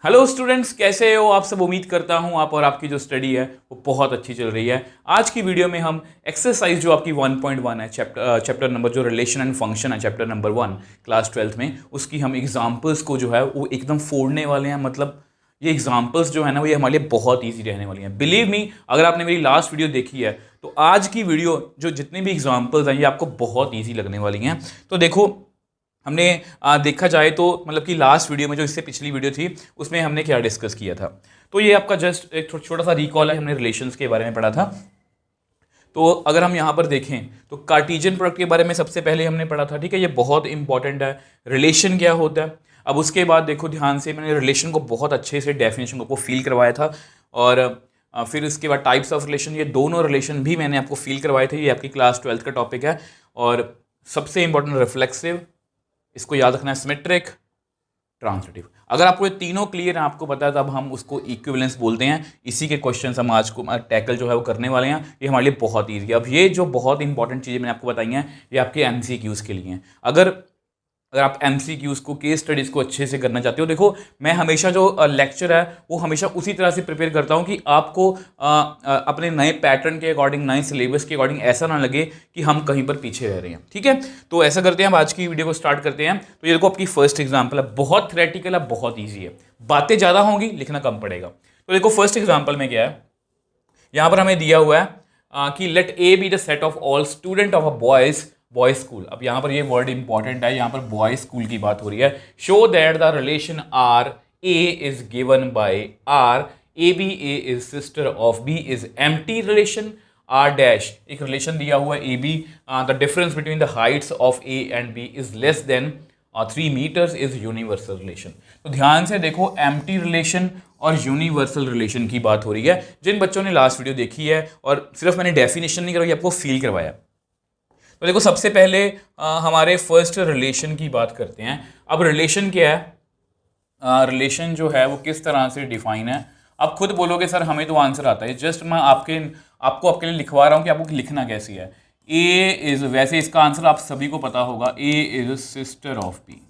Hello students, कैसे हो आप सब। उम्मीद करता हूं आप और आपकी जो स्टडी है वो बहुत अच्छी चल रही है। आज की वीडियो में हम एक्सरसाइज जो आपकी 1.1 है, चैप्टर नंबर जो रिलेशन एंड फंक्शन है, चैप्टर नंबर 1 क्लास 12th में, उसकी हम एग्जांपल्स को जो है वो एकदम फोड़ने वाले हैं। मतलब ये एग्जांपल्स जो है ना वो ये हमारे लिए बहुत ईजी रहने वाली हैं। बिलीव मी, अगर आपने मेरी लास्ट वीडियो देखी है तो आज की वीडियो जो जितनी भी एग्जाम्पल्स हैं ये आपको बहुत ईजी लगने वाली हैं। तो देखो, हमने देखा जाए तो मतलब कि लास्ट वीडियो में जो इससे पिछली वीडियो थी उसमें हमने क्या डिस्कस किया था। तो ये आपका जस्ट एक छोटा सा रिकॉल है, हमने रिलेशंस के बारे में पढ़ा था। तो अगर हम यहाँ पर देखें तो कार्टेशियन प्रोडक्ट के बारे में सबसे पहले हमने पढ़ा था, ठीक है। ये बहुत इंपॉर्टेंट है, रिलेशन क्या होता है। अब उसके बाद देखो ध्यान से, मैंने रिलेशन को बहुत अच्छे से डेफिनेशन को फील करवाया था। और फिर इसके बाद टाइप्स ऑफ रिलेशन, ये दोनों रिलेशन भी मैंने आपको फील करवाए थे। ये आपकी क्लास 12th का टॉपिक है। और सबसे इंपॉर्टेंट रिफ्लेक्सिव, इसको याद रखना है, सिमेट्रिक, ट्रांसलेटिव। अगर आपको ये तीनों क्लियर है, आपको पता है, तब हम उसको इक्विवेलेंस बोलते हैं। इसी के क्वेश्चंस हम आज को टैकल जो है वो करने वाले हैं। ये हमारे लिए बहुत ईजी है। अब ये जो बहुत इंपॉर्टेंट चीज़ें मैंने आपको बताई हैं ये आपके एमसीक्यूज़ के लिए हैं। अगर आप एमसीक्यूज़ को, केस स्टडीज़ को अच्छे से करना चाहते हो, देखो मैं हमेशा जो लेक्चर है वो हमेशा उसी तरह से प्रिपेयर करता हूँ कि आपको अपने नए पैटर्न के अकॉर्डिंग, नए सिलेबस के अकॉर्डिंग ऐसा ना लगे कि हम कहीं पर पीछे रह रहे हैं, ठीक है। तो ऐसा करते हैं, हम आज की वीडियो को स्टार्ट करते हैं। तो ये देखो आपकी फर्स्ट एग्जाम्पल है, बहुत थ्योरेटिकल है, बहुत ईजी है, बातें ज़्यादा होंगी, लिखना कम पड़ेगा। तो देखो फर्स्ट एग्जाम्पल में क्या है, यहाँ पर हमें दिया हुआ है कि let A B the set of all student of a boys school. अब यहाँ पर ये वर्ड इंपॉर्टेंट है, यहाँ पर बॉयज स्कूल की बात हो रही है। Show that the relation R A is given by R, A B A is sister of B is empty relation. R dash, एक रिलेशन दिया हुआ है A B, the difference between the heights of A and B is less than 3 metres is universal relation. तो ध्यान से देखो, empty relation और universal relation की बात हो रही है। जिन बच्चों ने लास्ट वीडियो देखी है और सिर्फ मैंने डेफिनेशन नहीं करवाई, आपको फील करवाया। तो देखो सबसे पहले हमारे फर्स्ट रिलेशन की बात करते हैं। अब रिलेशन क्या है, रिलेशन जो है वो किस तरह से डिफाइन है। आप खुद बोलोगे सर हमें तो आंसर आता है, जस्ट मैं आपके लिए लिखवा रहा हूँ कि आपको लिखना कैसे है। ए इज, वैसे इसका आंसर आप सभी को पता होगा, ए इज सिस्टर ऑफ बी।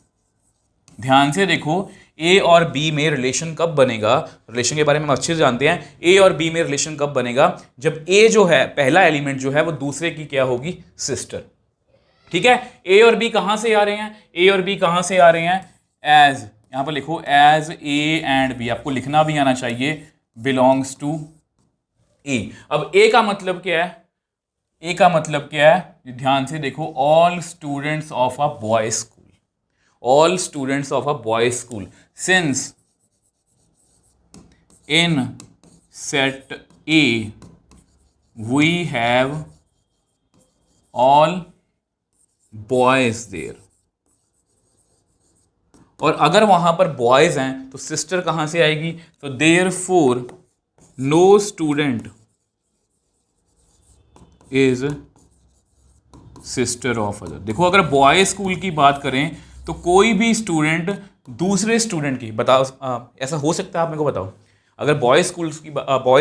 ध्यान से देखो, ए और बी में रिलेशन कब बनेगा, रिलेशन के बारे में हम अच्छे से जानते हैं। ए और बी में रिलेशन कब बनेगा, जब ए जो है, पहला एलिमेंट जो है वो दूसरे की क्या होगी, सिस्टर, ठीक है। ए और बी कहां से आ रहे हैं, ए और बी कहां से आ रहे हैं, एज, यहां पर लिखो एज ए एंड बी, आपको लिखना भी आना चाहिए, बिलोंग्स टू ए। अब ए का मतलब क्या है, ए का मतलब क्या है, ध्यान से देखो, all students of a boys school, all students of a boys school, since in set A we have all boys there। और अगर वहां पर बॉयज हैं तो सिस्टर कहां से आएगी, तो therefore no student is sister of other. देखो अगर बॉयज स्कूल की बात करें तो कोई भी स्टूडेंट दूसरे स्टूडेंट की, बताओ ऐसा हो सकता है, आप मेरे को बताओ। अगर बॉयज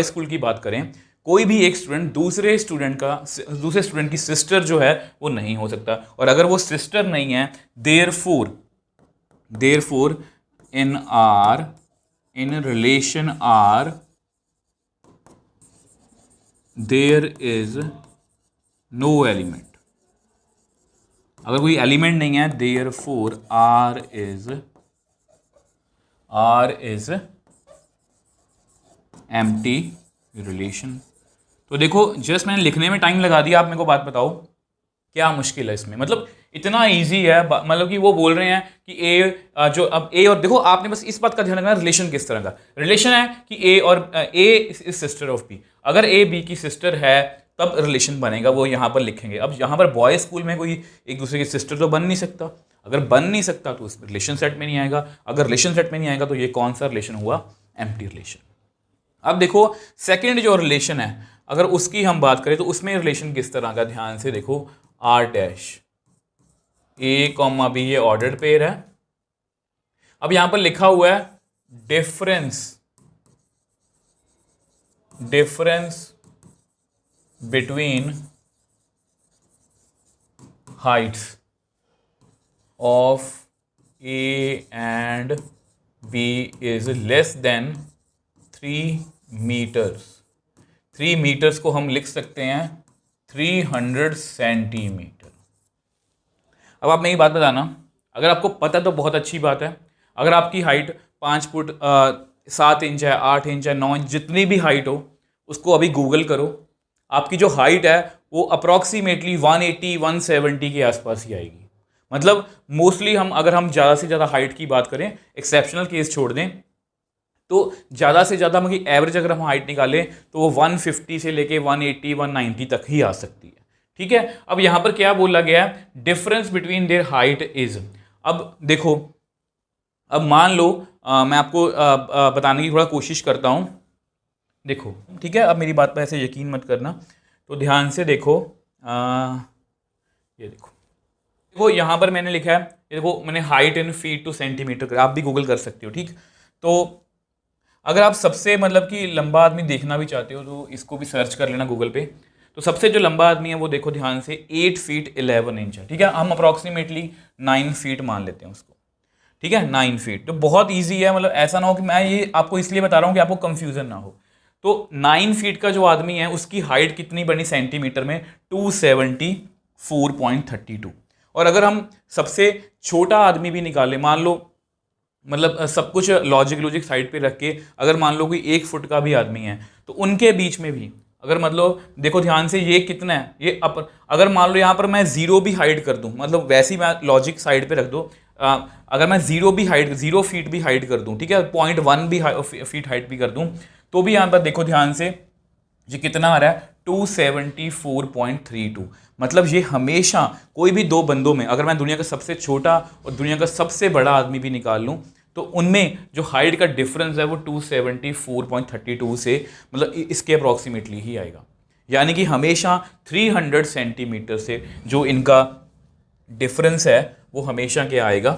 स्कूल की बात करें, कोई भी एक स्टूडेंट दूसरे स्टूडेंट की सिस्टर जो है वो नहीं हो सकता। और अगर वो सिस्टर नहीं है, therefore in relation R there is no element. अगर कोई एलिमेंट नहीं है, therefore are is empty relation. तो देखो जस्ट मैंने लिखने में टाइम लगा दिया, आप मेरे को बात बताओ क्या मुश्किल है इसमें। मतलब इतना इजी है, मतलब कि वो बोल रहे हैं कि ए जो, अब ए और देखो आपने बस इस बात का ध्यान रखना, रिलेशन किस तरह का रिलेशन है कि ए और ए इज सिस्टर ऑफ बी। अगर ए बी की सिस्टर है तब रिलेशन बनेगा, वो यहाँ पर लिखेंगे। अब यहाँ पर बॉयज स्कूल में कोई एक दूसरे की सिस्टर तो बन नहीं सकता। अगर बन नहीं सकता तो उस रिलेशन सेट में नहीं आएगा। अगर रिलेशन सेट में नहीं आएगा तो ये कौन सा रिलेशन हुआ, एम्प्टी रिलेशन। अब देखो सेकेंड जो रिलेशन है, अगर उसकी हम बात करें तो उसमें रिलेशन किस तरह का, ध्यान से देखो, R dash A comma B, ये ऑर्डर्ड पेयर है। अब यहां पर लिखा हुआ है difference between heights of A and v is less than 3 metres. 3 metres को हम लिख सकते हैं 300 सेंटीमीटर। अब आप मेरी बात बताना, अगर आपको पता तो बहुत अच्छी बात है। अगर आपकी हाइट 5 फुट 7 इंच है, 8 इंच है, 9 इंच, जितनी भी हाइट हो उसको अभी गूगल करो। आपकी जो हाइट है वो अप्रॉक्सीमेटली 180-170 के आसपास ही आएगी। मतलब मोस्टली अगर हम ज़्यादा से ज़्यादा हाइट की बात करें, एक्सेप्शनल केस छोड़ दें, तो ज़्यादा से ज़्यादा मतलब एवरेज अगर हम हाइट निकालें तो वो 150 से लेके 180-190 तक ही आ सकती है। ठीक है, अब यहाँ पर क्या बोला गया है, difference between their height is. अब देखो, अब मान लो मैं आपको बताने की थोड़ा कोशिश करता हूँ। देखो, ठीक है, अब मेरी बात पर ऐसे यकीन मत करना, तो ध्यान से देखो। ये देखो यहाँ पर मैंने लिखा है, ये देखो मैंने height in feet two centimetre, आप भी गूगल कर सकते हो। ठीक, तो अगर आप सबसे मतलब कि लंबा आदमी देखना भी चाहते हो तो इसको भी सर्च कर लेना गूगल पे। तो सबसे जो लंबा आदमी है वो देखो ध्यान से 8 फीट 11 इंच है। ठीक है, हम अप्रॉक्सीमेटली 9 फीट मान लेते हैं उसको। ठीक है, 9 फीट तो बहुत ईजी है। मतलब ऐसा ना हो कि मैं ये आपको इसलिए बता रहा हूँ कि आपको कंफ्यूजन ना हो। तो 9 फीट का जो आदमी है उसकी हाइट कितनी बनी सेंटीमीटर में, 274.32। और अगर हम सबसे छोटा आदमी भी निकालें, मान लो मतलब सब कुछ लॉजिक साइड पे रख के, अगर मान लो कोई 1 फुट का भी आदमी है तो उनके बीच में भी अगर मतलब देखो ध्यान से, ये कितना है, ये अगर मान लो यहाँ पर मैं 0 भी हाइट कर दूँ, मतलब वैसे ही मैं लॉजिक साइड पे रख दो, अगर मैं 0 फीट भी हाइट कर दूँ, ठीक है, 0.1 भी फीट हाइट भी कर दूँ, तो भी यहाँ पर देखो ध्यान से ये कितना आ रहा है, 274.32। मतलब ये हमेशा कोई भी दो बंदों में, अगर मैं दुनिया का सबसे छोटा और दुनिया का सबसे बड़ा आदमी भी निकाल लूँ तो उनमें जो हाइट का डिफरेंस है वो 274.32 से मतलब इसके अप्रॉक्सीमेटली ही आएगा। यानी कि हमेशा 300 सेंटीमीटर से जो इनका डिफरेंस है वो हमेशा क्या आएगा,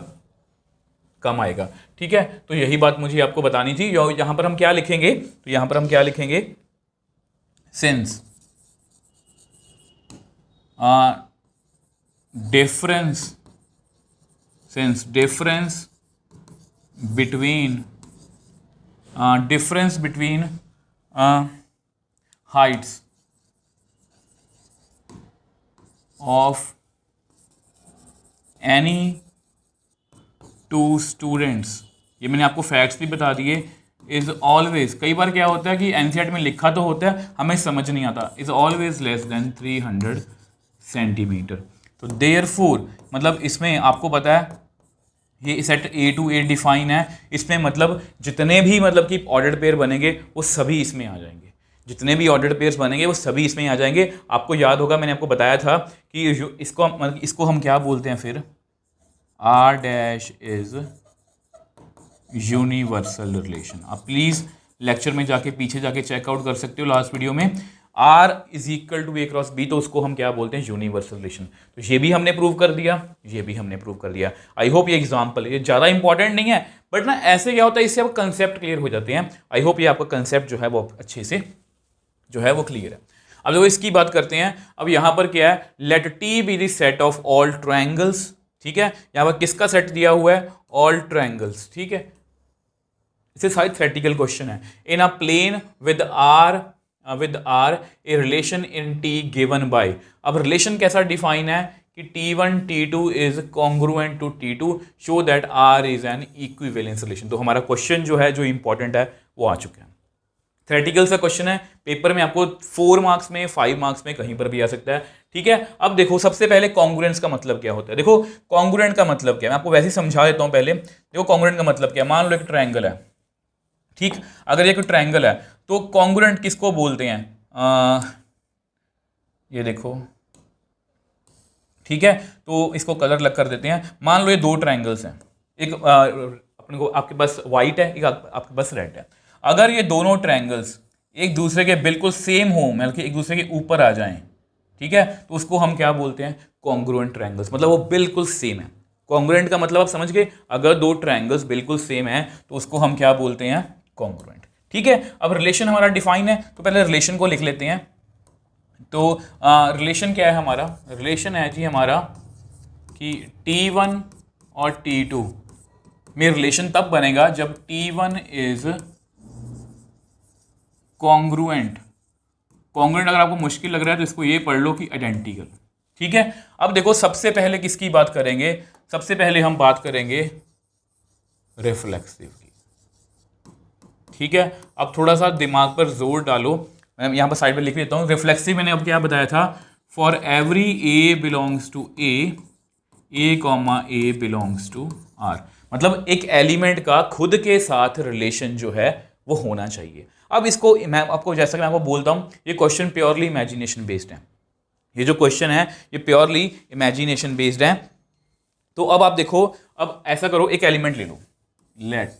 कम आएगा। ठीक है, तो यही बात मुझे आपको बतानी थी। यहाँ पर हम क्या लिखेंगे, तो यहाँ पर हम क्या लिखेंगे, since difference between heights of any two students, ये मैंने आपको फैक्ट्स भी बता दिए, इज ऑलवेज, कई बार क्या होता है कि एनसीईआरटी में लिखा तो होता है हमें समझ नहीं आता, is always less than 300 centimetre. तो देयरफॉर मतलब इसमें आपको पता है ये set A to A define है, इसमें मतलब जितने भी मतलब कि ऑर्डर्ड पेयर बनेंगे वो सभी इसमें आ जाएंगे, जितने भी ऑर्डर्ड पेयर्स बनेंगे वो सभी इसमें आ जाएंगे। आपको याद होगा मैंने आपको बताया था कि इसको मतलब इसको हम क्या बोलते हैं फिर, R dash is universal relation. आप प्लीज लेक्चर में जाके पीछे जाके चेकआउट कर सकते हो लास्ट वीडियो में, R is equal to A cross B, तो उसको हम क्या बोलते हैं, यूनिवर्सल रिलेशन। तो ये भी हमने प्रूव कर दिया, ये भी हमने प्रूव कर दिया। आई होप ये एग्जांपल ये ज़्यादा इंपॉर्टेंट नहीं है, बट ना ऐसे क्या होता है इससे आपको कंसेप्ट क्लियर हो जाते हैं। आई होप ये आपका कंसेप्ट जो है वो अच्छे से जो है वो क्लियर है। अब देखो इसकी बात करते हैं। अब यहाँ पर क्या है, let T be the set of all triangles. ठीक है, यहाँ पर किसका सेट दिया हुआ है, ऑल ट्रायंगल्स। ठीक है, इसे शायद थ्योरेटिकल क्वेश्चन है। In a plane with R a relation in T given by. अब रिलेशन कैसा डिफाइन है कि T1 T2 is congruent to T2, show that R is an equivalence relation. तो हमारा क्वेश्चन जो है जो इंपॉर्टेंट है वो आ चुका है। थ्योरेटिकल सा क्वेश्चन है, पेपर में आपको 4 मार्क्स में 5 मार्क्स में कहीं पर भी आ सकता है। ठीक है, अब देखो सबसे पहले कॉन्ग्रुएंस का मतलब क्या होता है। देखो कॉन्ग्रुएंट का मतलब क्या है, मैं आपको वैसे ही समझा देता हूं पहले। देखो कॉन्ग्रुएंट का मतलब क्या है, मान लो एक ट्रायंगल है, ठीक, अगर ये कोई ट्रायंगल है तो कॉन्ग्रुएंट किसको बोलते हैं, ये देखो, ठीक है, तो इसको कलर लग कर देते हैं। मान लो ये दो ट्रायंगल्स हैं, एक अपने को आपके पास वाइट है, एक आपके पास रेड है। अगर ये दोनों ट्रायंगल्स एक दूसरे के बिल्कुल सेम हो, मतलब कि एक दूसरे के ऊपर आ जाएं, ठीक है, तो उसको हम क्या बोलते हैं, कॉन्ग्रुएंट ट्रायंगल्स। मतलब वो बिल्कुल सेम है। कॉन्ग्रुएंट का मतलब आप समझ गए, अगर दो ट्रायंगल्स बिल्कुल सेम है तो उसको हम क्या बोलते हैं, कॉन्ग्रुएंट। ठीक है, अब रिलेशन हमारा डिफाइन है तो पहले रिलेशन को लिख लेते हैं। तो रिलेशन क्या है हमारा, रिलेशन है जी हमारा कि T1 और T2 में रिलेशन तब बनेगा जब T1 इज कॉन्ग्रुएंट। कॉन्ग्रुएंट अगर आपको मुश्किल लग रहा है तो इसको ये पढ़ लो कि आइडेंटिकल। ठीक है, अब देखो सबसे पहले किसकी बात करेंगे, सबसे पहले हम बात करेंगे रिफ्लेक्सिव की। ठीक है, अब थोड़ा सा दिमाग पर जोर डालो, मैं यहाँ पर साइड पे लिख लेता हूँ। रिफ्लेक्सिव मैंने अब क्या बताया था, for every A belongs to A comma A belongs to R, मतलब एक एलिमेंट का खुद के साथ रिलेशन जो है वो होना चाहिए। अब इसको मैं आपको, जैसा कि मैं आपको बोलता हूँ, ये क्वेश्चन प्योरली इमेजिनेशन बेस्ड है। ये जो क्वेश्चन है ये प्योरली इमेजिनेशन बेस्ड है। तो अब आप देखो, अब ऐसा करो, एक एलिमेंट ले लो, let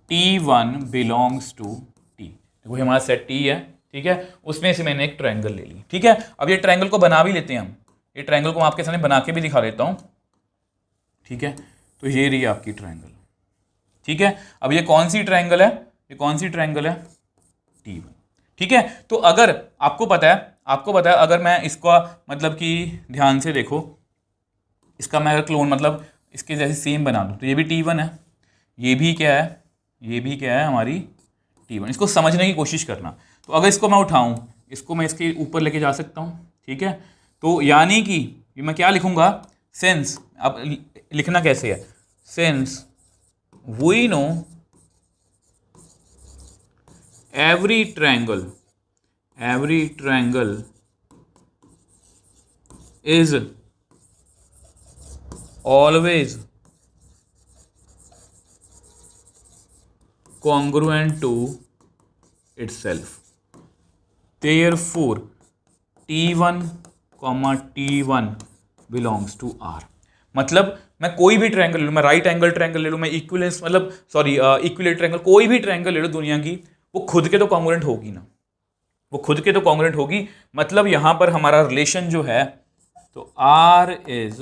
T1 belongs to T। देखो हमारा सेट T है, ठीक है, उसमें से मैंने एक ट्रायंगल ले ली। ठीक है, अब ये ट्रायंगल को बना भी लेते हैं हम, ये ट्रायंगल को मैं आपके सामने बना के भी दिखा देता हूँ। ठीक है, तो ये रही आपकी ट्रायंगल। ठीक है, अब ये कौन सी ट्रायंगल है, ये कौन सी ट्रायंगल है, T1। ठीक है, तो अगर आपको पता है अगर मैं इसका मतलब कि ध्यान से देखो, इसका मैं अगर क्लोन मतलब इसके जैसे सेम बना दूँ तो ये भी T1 है, ये भी क्या है, ये भी क्या है हमारी T1। इसको समझने की कोशिश करना। तो अगर इसको मैं उठाऊं, इसको मैं इसके ऊपर लेके जा सकता हूं। ठीक है, तो यानी कि मैं क्या लिखूंगा, सिंस, अब लिखना कैसे है, since we know every triangle is always congruent to itself, therefore T1, belongs to R। मतलब मैं कोई भी ट्रायंगल ले लूँ, मैं राइट एंगल ट्रायंगल ले लूँ, मैं इक्विलेंस मतलब इक्विलेटरल ट्रायंगल, कोई भी ट्रायंगल ले लो दुनिया की, वो खुद के तो कॉन्ग्रुएंट होगी ना, वो खुद के तो कॉन्ग्रुएंट होगी। मतलब यहां पर हमारा रिलेशन जो है, तो R इज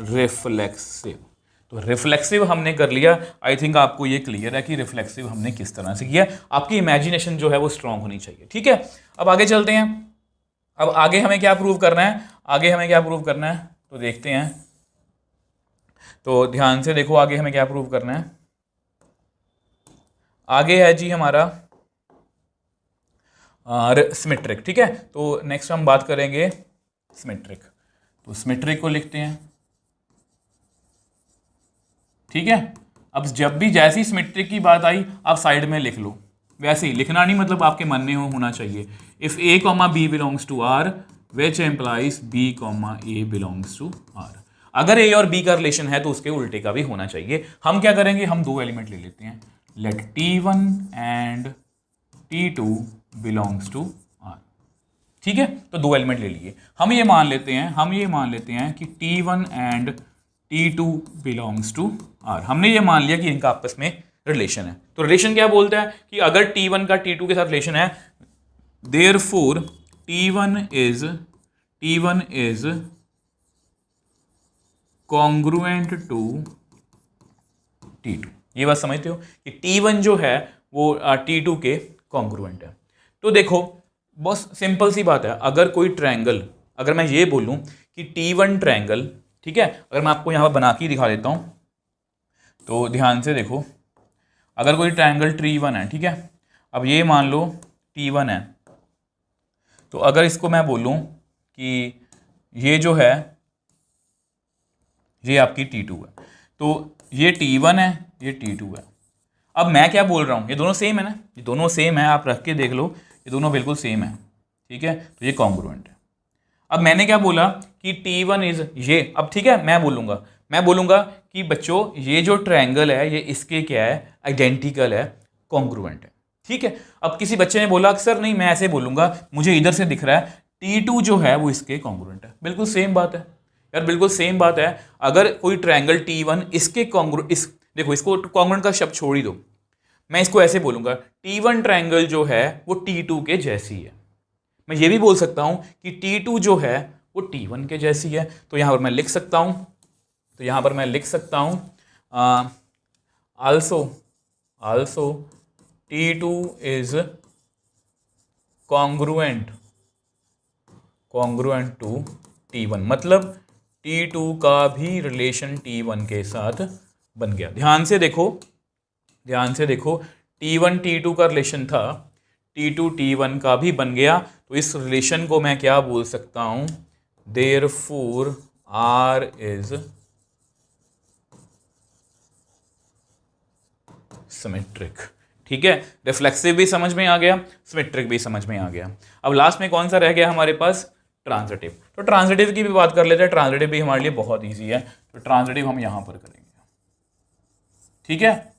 रिफ्लेक्सिव। तो रिफ्लेक्सिव हमने कर लिया। आई थिंक आपको ये क्लियर है कि रिफ्लेक्सिव हमने किस तरह से किया। आपकी इमेजिनेशन जो है वो स्ट्रांग होनी चाहिए। ठीक है, अब आगे चलते हैं। अब आगे हमें क्या प्रूव करना है, तो देखते हैं। तो ध्यान से देखो, आगे हमें क्या प्रूव करना है। आगे है जी हमारा सिमेट्रिक। ठीक है, तो नेक्स्ट हम बात करेंगे सिमेट्रिक। तो सिमेट्रिक को लिखते हैं। ठीक है, अब जब भी जैसी सिमेट्रिक की बात आई आप साइड में लिख लो, वैसे ही लिखना नहीं, मतलब आपके मन में होना चाहिए। If A, B belongs to R, which implies B, A belongs to R। अगर A और B का रिलेशन है तो उसके उल्टे का भी होना चाहिए। हम क्या करेंगे, हम दो एलिमेंट ले लेते हैं, let T1 and T2 belongs to R। ठीक है, तो दो एलिमेंट ले लिए। हम ये मान लेते हैं कि T1 and T2 belongs to R। हमने ये मान लिया कि इनका आपस में रिलेशन है। तो रिलेशन क्या बोलता है कि अगर T1 का T2 के साथ रिलेशन है, therefore T1 is congruent to T2। ये बात समझते हो कि T1 जो है वो T2 के कॉन्ग्रुएंट है। तो देखो बस सिंपल सी बात है, अगर कोई ट्रायंगल, अगर मैं ये बोलूं कि T1 ट्रायंगल, ठीक है, अगर मैं आपको यहाँ पर बना के दिखा देता हूँ, तो ध्यान से देखो, अगर कोई ट्रायंगल T1 है, ठीक है, अब ये मान लो T1 है, तो अगर इसको मैं बोलूँ कि ये जो है ये आपकी T2 है, तो ये T1 है, ये T2 है। अब मैं क्या बोल रहा हूँ, ये दोनों सेम है ना, ये दोनों सेम है, आप रख के देख लो, ये दोनों बिल्कुल सेम है। ठीक है, तो ये कॉन्ग्रुएंट है। अब मैंने क्या बोला कि T1 इज ये, अब ठीक है, मैं बोलूंगा कि बच्चों ये जो ट्रायंगल है ये इसके क्या है, आइडेंटिकल है, कॉन्ग्रुएंट है। ठीक है, अब किसी बच्चे ने बोला सर नहीं, मैं ऐसे बोलूंगा, मुझे इधर से दिख रहा है T2 जो है वो इसके कॉन्ग्रुएंट है। बिल्कुल सेम बात है यार, बिल्कुल सेम बात है। अगर कोई ट्रायंगल T1 इसके देखो इसको कॉन्ग्रुएंट का शब्द छोड़ ही दो, मैं इसको ऐसे बोलूंगा T1 ट्रायंगल जो है वो T2 के जैसी है। मैं ये भी बोल सकता हूं कि T2 जो है वो T1 के जैसी है। तो यहां पर मैं लिख सकता हूं, also T2 is congruent to T1। मतलब T2 का भी रिलेशन T1 के साथ बन गया। ध्यान से देखो, T1 T2 का रिलेशन था, T2 T1 का भी बन गया। तो इस रिलेशन को मैं क्या बोल सकता हूं, देयरफॉर R इज सिमेट्रिक। ठीक है, रिफ्लेक्सिव भी समझ में आ गया, सिमेट्रिक भी समझ में आ गया। अब लास्ट में कौन सा रह गया हमारे पास, ट्रांजिटिव। तो ट्रांजिटिव की भी बात कर लेते हैं। ट्रांजिटिव भी हमारे लिए बहुत इजी है, तो ट्रांजिटिव हम यहां पर करेंगे। ठीक है,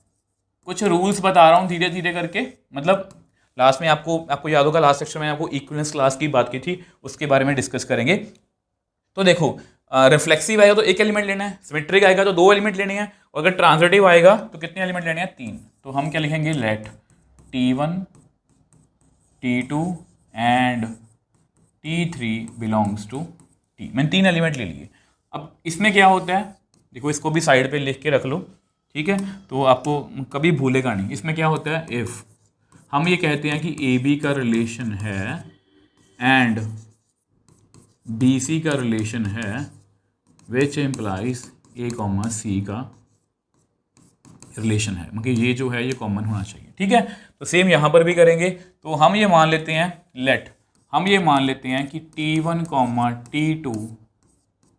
कुछ रूल्स बता रहा हूं धीरे धीरे करके, मतलब लास्ट में आपको याद होगा, लास्ट सेक्शन में आपको इक्विवेलेंस क्लास की बात की थी, उसके बारे में डिस्कस करेंगे। तो देखो, रिफ्लेक्सिव आएगा तो एक एलिमेंट लेना है, सिमेट्रिक आएगा तो दो एलिमेंट लेने हैं, और अगर ट्रांजिटिव आएगा तो कितने एलिमेंट लेने हैं, तीन। तो हम क्या लिखेंगे, let T1 T2 and T3 belongs to T। मैंने तीन एलिमेंट ले लिए। अब इसमें क्या होता है, देखो इसको भी साइड पे लिख के रख लो, ठीक है, तो आपको कभी भूलेगा नहीं। इसमें क्या होता है, इफ हम ये कहते हैं कि AB का रिलेशन है एंड BC का रिलेशन है, विच इम्प्लाइज A, C का रिलेशन है, मतलब ये जो है ये कॉमन होना चाहिए। ठीक है, तो सेम यहां पर भी करेंगे। तो हम ये मान लेते हैं, हम ये मान लेते हैं कि T1, T2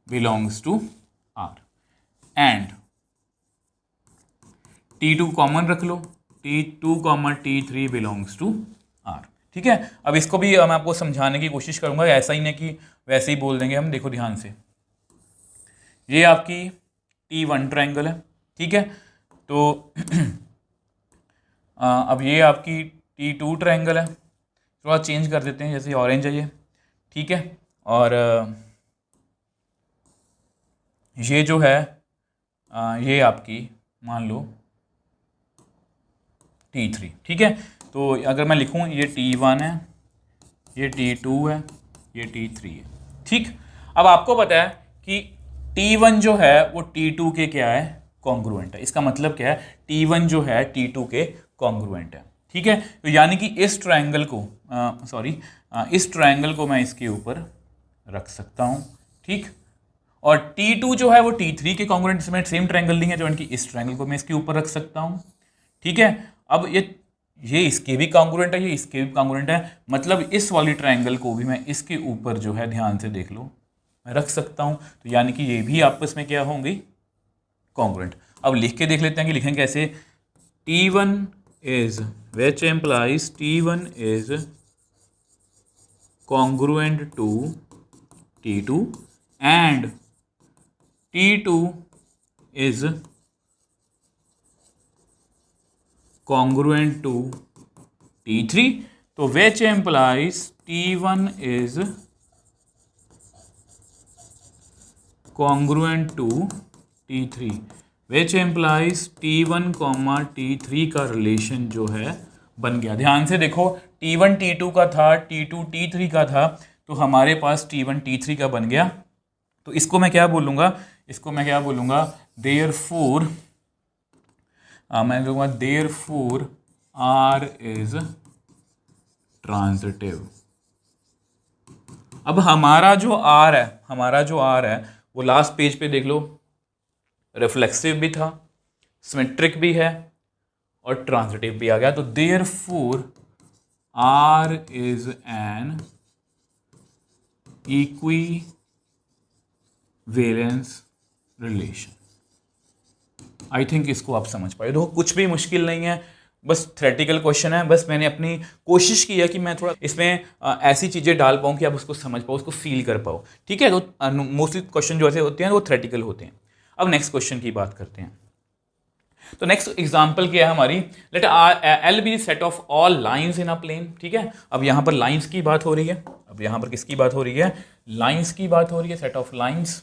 belongs to R and T2 common रख लो, T2, T3 belongs to R। ठीक है, अब इसको भी मैं आपको समझाने की कोशिश करूंगा, ऐसा ही नहीं कि वैसे ही बोल देंगे हम। देखो ध्यान से, ये आपकी T1 ट्रायंगल है, ठीक है, तो अब ये आपकी T2 ट्रायंगल है। थोड़ा चेंज कर देते हैं, जैसे ऑरेंज है ये, ठीक है, और ये जो है ये आपकी मान लो T3। ठीक है, तो अगर मैं लिखूं, ये T1 है, ये T2 है, ये T3 है। ठीक, अब आपको पता है कि T1 जो है वो T2 के क्या है, कॉन्ग्रुएंट है। इसका मतलब क्या है, T1 जो है T2 के कॉन्ग्रुएंट है। ठीक है, तो यानी कि इस ट्रायंगल को इस ट्रायंगल को मैं इसके ऊपर रख सकता हूं। ठीक, और T2 जो है वो T3 के कॉन्ग्रुएंट में सेम ट्रायंगल नहीं है, जो इनकी इस ट्रायंगल को मैं इसके ऊपर रख सकता हूं। ठीक है, अब ये इसके भी कॉन्ग्रुएंट है, ये इसके भी कॉन्ग्रुएंट है, मतलब इस वाली ट्रायंगल को भी मैं इसके ऊपर जो है, ध्यान से देख लो, मैं रख सकता हूं। तो यानी कि ये भी आपस में क्या होंगी, कॉन्ग्रुएंट। अब लिख के देख लेते हैं कि लिखेंगे कैसे, T1 is, which implies T1 is congruent to T2 and T2 is congruent to T3, तो which implies T1 is congruent to T3, which implies T1, T3 का रिलेशन जो है बन गया। ध्यान से देखो, T1 T2 का था, T2 T3 का था, तो हमारे पास T1 T3 का बन गया। तो इसको मैं क्या बोलूँगा, therefore मैं कहूँगा therefore R is transitive। अब हमारा जो R है वो लास्ट पेज पे देख लो, रिफ्लेक्सिव भी था, सिमेट्रिक भी है और ट्रांजिटिव भी आ गया। तो therefore R is an equivalence relation। I think इसको आप समझ पाए। देखो कुछ भी मुश्किल नहीं है, बस थ्योरेटिकल क्वेश्चन है। बस मैंने अपनी कोशिश की है कि मैं थोड़ा इसमें ऐसी चीज़ें डाल पाऊँ कि आप उसको समझ पाओ, उसको फील कर पाओ। ठीक है, तो मोस्टली क्वेश्चन जो ऐसे होते हैं वो थ्योरेटिकल होते हैं। अब नेक्स्ट क्वेश्चन की बात करते हैं। तो नेक्स्ट एग्जांपल क्या है हमारी, let L be set of all lines in a plane. ठीक है, अब यहाँ पर लाइंस की बात हो रही है, अब यहाँ पर किसकी बात हो रही है, लाइंस की बात हो रही है, set of lines.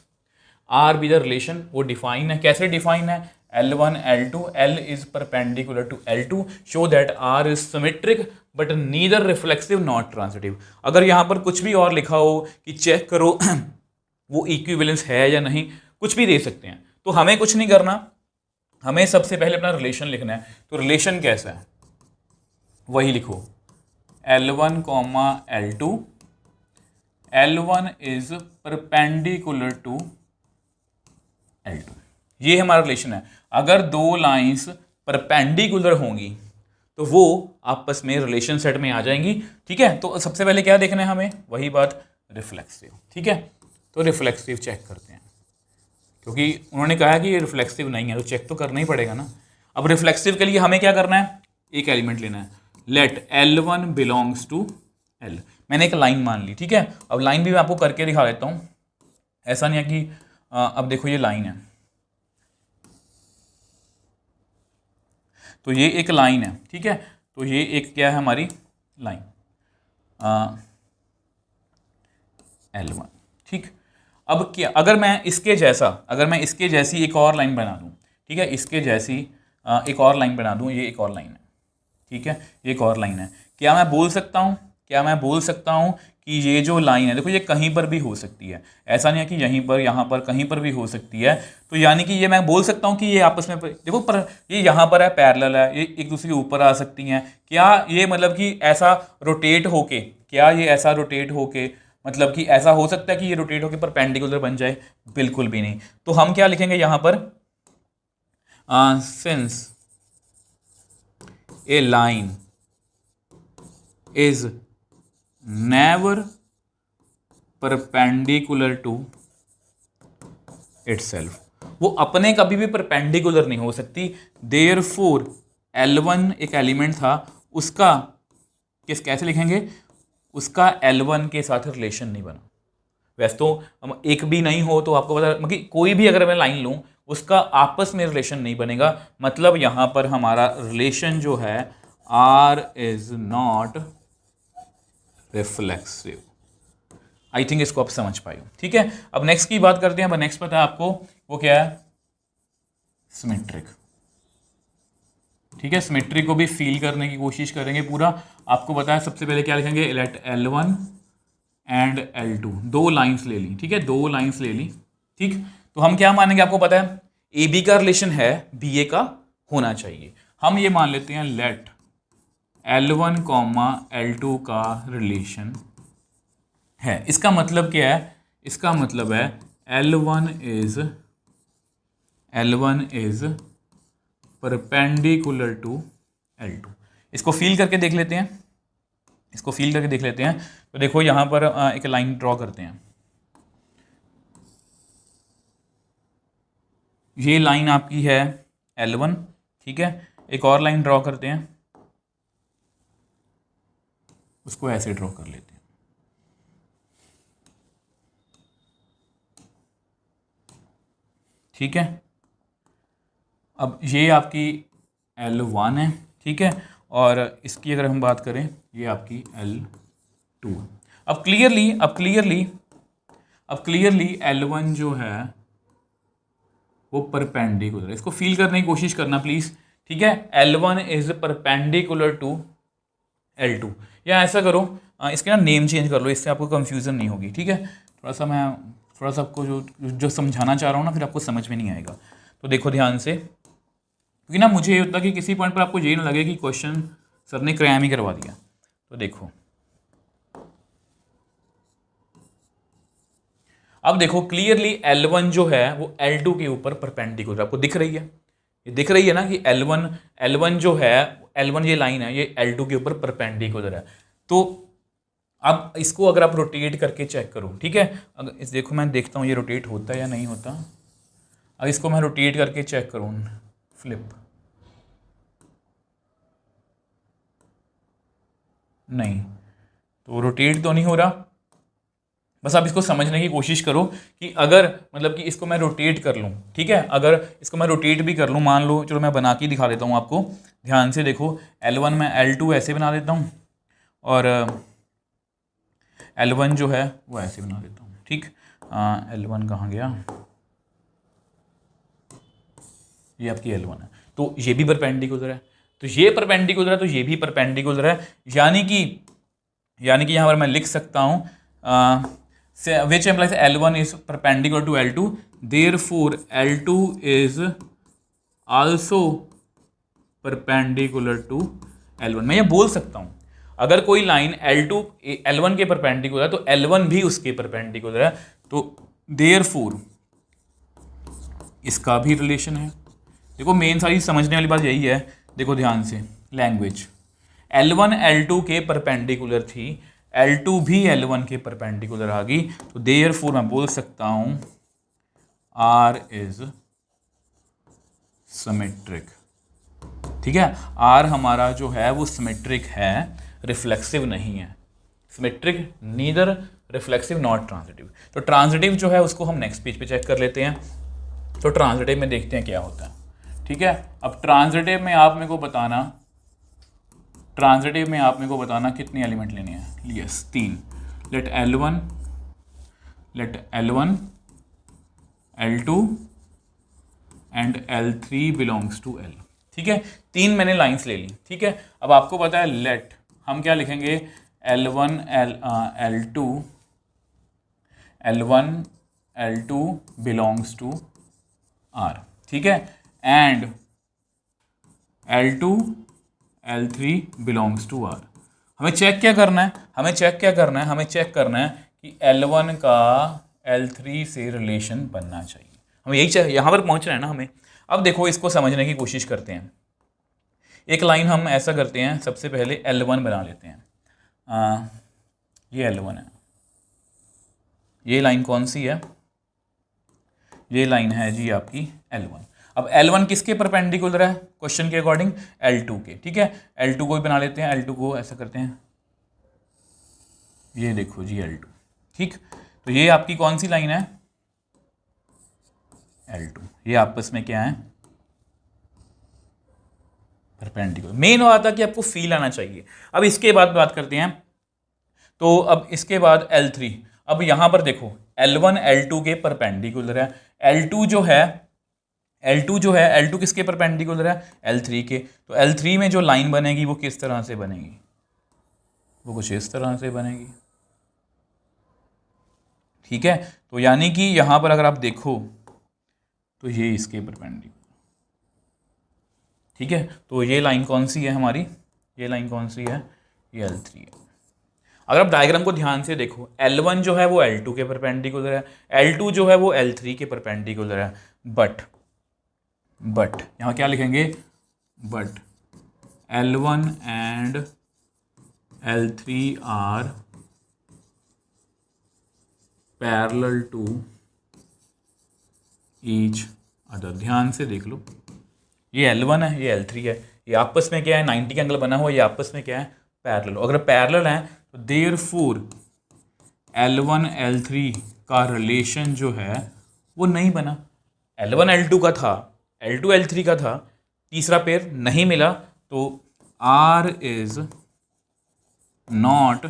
R B the relation, वो डिफाइन है, कैसे डिफाइन है, L1 L2, L is perpendicular to L2, show that R is symmetric but neither reflexive nor transitive। अगर यहाँ पर कुछ भी और लिखा हो कि चेक करो वो इक्विवेलेंस है या नहीं, कुछ भी दे सकते हैं। तो हमें कुछ नहीं करना, हमें सबसे पहले अपना रिलेशन लिखना है। तो रिलेशन कैसा है, वही लिखो, L1, L2, L1 is perpendicular to L2। ये हमारा रिलेशन है। अगर दो लाइंस परपेंडिकुलर होंगी तो वो आपस में रिलेशन सेट में आ जाएंगी। ठीक है, तो सबसे पहले क्या देखना है हमें, वही बात रिफ्लेक्सिव। ठीक है, तो रिफ्लेक्सिव चेक करते हैं, क्योंकि उन्होंने कहा कि ये रिफ्लेक्सिव नहीं है तो चेक तो करना ही पड़ेगा ना। अब रिफ्लेक्सिव के लिए हमें क्या करना है, एक एलिमेंट लेना है, late L1 belongs to L। मैंने एक लाइन मान ली। ठीक है, अब लाइन भी मैं आपको करके दिखा देता हूँ, ऐसा नहीं है कि अब देखो ये लाइन है, तो ये एक लाइन है। ठीक है, तो ये एक क्या है हमारी लाइन L1। ठीक, अब क्या अगर मैं इसके जैसी एक और लाइन बना दूं, ठीक है, इसके जैसी एक और लाइन बना दूं, ये एक और लाइन है। ठीक है, ये एक और लाइन है, क्या मैं बोल सकता हूं कि ये जो लाइन है, देखो ये कहीं पर भी हो सकती है, ऐसा नहीं है कि यहीं पर, यहाँ पर, कहीं पर भी हो सकती है। तो यानी कि ये मैं बोल सकता हूँ कि ये आपस में देखो, पर ये यहाँ पर है, पैरेलल है, ये एक दूसरे के ऊपर आ सकती हैं। क्या ये मतलब कि ऐसा रोटेट होके मतलब कि ऐसा हो सकता है कि ये रोटेट होके परपेंडिकुलर बन जाए? बिल्कुल भी नहीं। तो हम क्या लिखेंगे यहाँ पर, since a line is never perpendicular to itself, वो अपने कभी भी परपेंडिकुलर नहीं हो सकती। देयरफॉर L1 एक एलिमेंट था, उसका कैसे लिखेंगे, उसका L1 के साथ रिलेशन नहीं बना। वैसे तो हम एक भी नहीं हो तो आपको पता, मतलब कोई भी अगर मैं लाइन लूं उसका आपस में रिलेशन नहीं बनेगा, मतलब यहां पर हमारा रिलेशन जो है R is not reflexive. I think इसको आप समझ पाए हो। ठीक है, अब नेक्स्ट की बात करते हैं। अब नेक्स्ट पता है आपको वो क्या है, सिमेट्रिक। ठीक है, सिमेट्री को भी फील करने की कोशिश करेंगे पूरा। आपको पता है सबसे पहले क्या लिखेंगे, लेट L1 एंड L2, दो लाइंस ले ली। ठीक है, दो लाइंस ले ली। ठीक, तो हम क्या मानेंगे, आपको पता है AB का रिलेशन है BA का होना चाहिए। हम ये मान लेते हैं लेट L1 L2 का रिलेशन है। इसका मतलब क्या है, इसका मतलब है L1 is perpendicular to L2। इसको फील करके देख लेते हैं, तो देखो यहां पर एक लाइन ड्रॉ करते हैं। ये लाइन आपकी है L1। ठीक है, एक और लाइन ड्रॉ करते हैं, उसको ऐसे ड्रॉ कर लेते हैं। ठीक है, अब ये आपकी L1 है। ठीक है, और इसकी अगर हम बात करें, ये आपकी L2 है। अब क्लियरली L1 जो है वो परपेंडिकुलर है। इसको फील करने की कोशिश करना प्लीज। ठीक है, L1 is perpendicular to L2। या ऐसा करो, इसके ना नेम चेंज कर लो, इससे आपको कंफ्यूजन नहीं होगी। ठीक है, थोड़ा सा आपको जो समझाना चाह रहा हूँ ना, फिर आपको समझ में नहीं आएगा। तो देखो ध्यान से, क्योंकि ना मुझे ये होता है कि किसी पॉइंट पर आपको ये ना लगे कि क्वेश्चन सर ने क्रैम ही करवा दिया। तो देखो, अब देखो क्लियरली L1 जो है वो L2 के ऊपर परपेंडिकुलर आपको दिख रही है। ये दिख रही है ना कि L1 जो है, L1 ये लाइन है, ये L2 के ऊपर परपेंडिकुलर है। तो अब इसको अगर आप रोटेट करके चेक करो, ठीक है, अगर इस देखो मैं देखता हूँ ये रोटेट होता है या नहीं होता। अब इसको मैं रोटेट करके चेक करूँ, फ्लिप, नहीं, तो रोटेट तो नहीं हो रहा। बस आप इसको समझने की कोशिश करो कि अगर मतलब कि इसको मैं रोटेट कर लूँ, ठीक है, अगर इसको मैं रोटेट भी कर लूँ, मान लो, चलो मैं बना के दिखा देता हूँ आपको, ध्यान से देखो। L1 में L2 ऐसे बना देता हूँ और L1 जो है वो ऐसे बना देता हूँ। ठीक, L1 कहाँ गया, ये आपकी L1 है, तो ये भी परपेंडिकुलर है, तो ये परपेंडिकुलर है, तो ये भी परपेंडिकुलर है। यानी कि यहाँ पर मैं लिख सकता हूँ which implies L1 is perpendicular to L2, therefore L2 is also perpendicular to L1। मैं ये बोल सकता हूँ, अगर कोई लाइन L1 के परपेंडिकुलर है तो L1 भी उसके परपेंडिकुलर है। तो therefore इसका भी रिलेशन है। देखो मेन सारी समझने वाली बात यही है, देखो ध्यान से, लैंग्वेज L1 L2 के परपेंडिकुलर थी, L2 भी L1 के परपेंडिकुलर आ गई, तो देयरफॉर मैं बोल सकता हूं R इज सिमेट्रिक। ठीक है, R हमारा जो है वो सिमेट्रिक है, रिफ्लेक्सिव नहीं है। Symmetric neither reflexive not transitive. तो ट्रांजिटिव जो है उसको हम नेक्स्ट पेज पे चेक कर लेते हैं। तो ट्रांजिटिव में देखते हैं क्या होता है। ठीक है, अब ट्रांजिटिव में आप मेरे को बताना, ट्रांजिटिव में आप मेरे को बताना कितने एलिमेंट लेने हैं। Yes, 3। Let L1 L2 and L3 belongs to L। ठीक है, 3 मैंने लाइंस ले ली। ठीक है, अब आपको पता है लेट हम क्या लिखेंगे, L1 L2 belongs to R। ठीक है, and L2 L3 belongs to R। हमें चेक क्या करना है, हमें चेक करना है कि L1 का L3 से रिलेशन बनना चाहिए। हमें यही चाहिए, यहाँ पर पहुँचना है ना हमें। अब देखो इसको समझने की कोशिश करते हैं। एक लाइन हम ऐसा करते हैं, सबसे पहले L1 बना लेते हैं। ये L1 है, ये लाइन कौन सी है, ये लाइन है जी आपकी L1। अब L1 किसके परपेंडिकुलर है क्वेश्चन के अकॉर्डिंग, L2 के। ठीक है, L2 को भी बना लेते हैं, L2 को ऐसा करते हैं, ये देखो जी L2। ठीक, तो ये आपकी कौन सी लाइन है, L2। ये आपस में क्या है, परपेंडिकुलर। मेन बात है कि आपको फील आना चाहिए। अब इसके बाद बात करते हैं, तो अब इसके बाद L3। अब यहां पर देखो L1 L2 के परपेंडिकुलर है, L2 जो है L2 किसके परपेंडिकुलर है, L3 के। तो L3 में जो लाइन बनेगी वो किस तरह से बनेगी, वो कुछ इस तरह से बनेगी। ठीक है, तो यानी कि यहां पर अगर आप देखो तो ये इसके परपेंडिकुलर। ठीक है, तो ये लाइन कौन सी है हमारी, ये लाइन कौन सी है, ये L3 है। अगर आप डायग्राम को ध्यान से देखो, L1 जो है वो L2 के परपेंडिकुलर है, L2 जो है वो L3 के परपेंडिकुलर है। बट यहां क्या लिखेंगे, but L1 and L3 are parallel to each other. ध्यान से देख लो, ये L1 है, ये L3 है, ये आपस में क्या है, 90 का एंगल बना हुआ, ये आपस में क्या है, पैरेलल। अगर पैरेलल है तो देयरफॉर L1 L3 का रिलेशन जो है वो नहीं बना। L1 L2 का था, L2 L3 का था, तीसरा पेयर नहीं मिला, तो R इज नॉट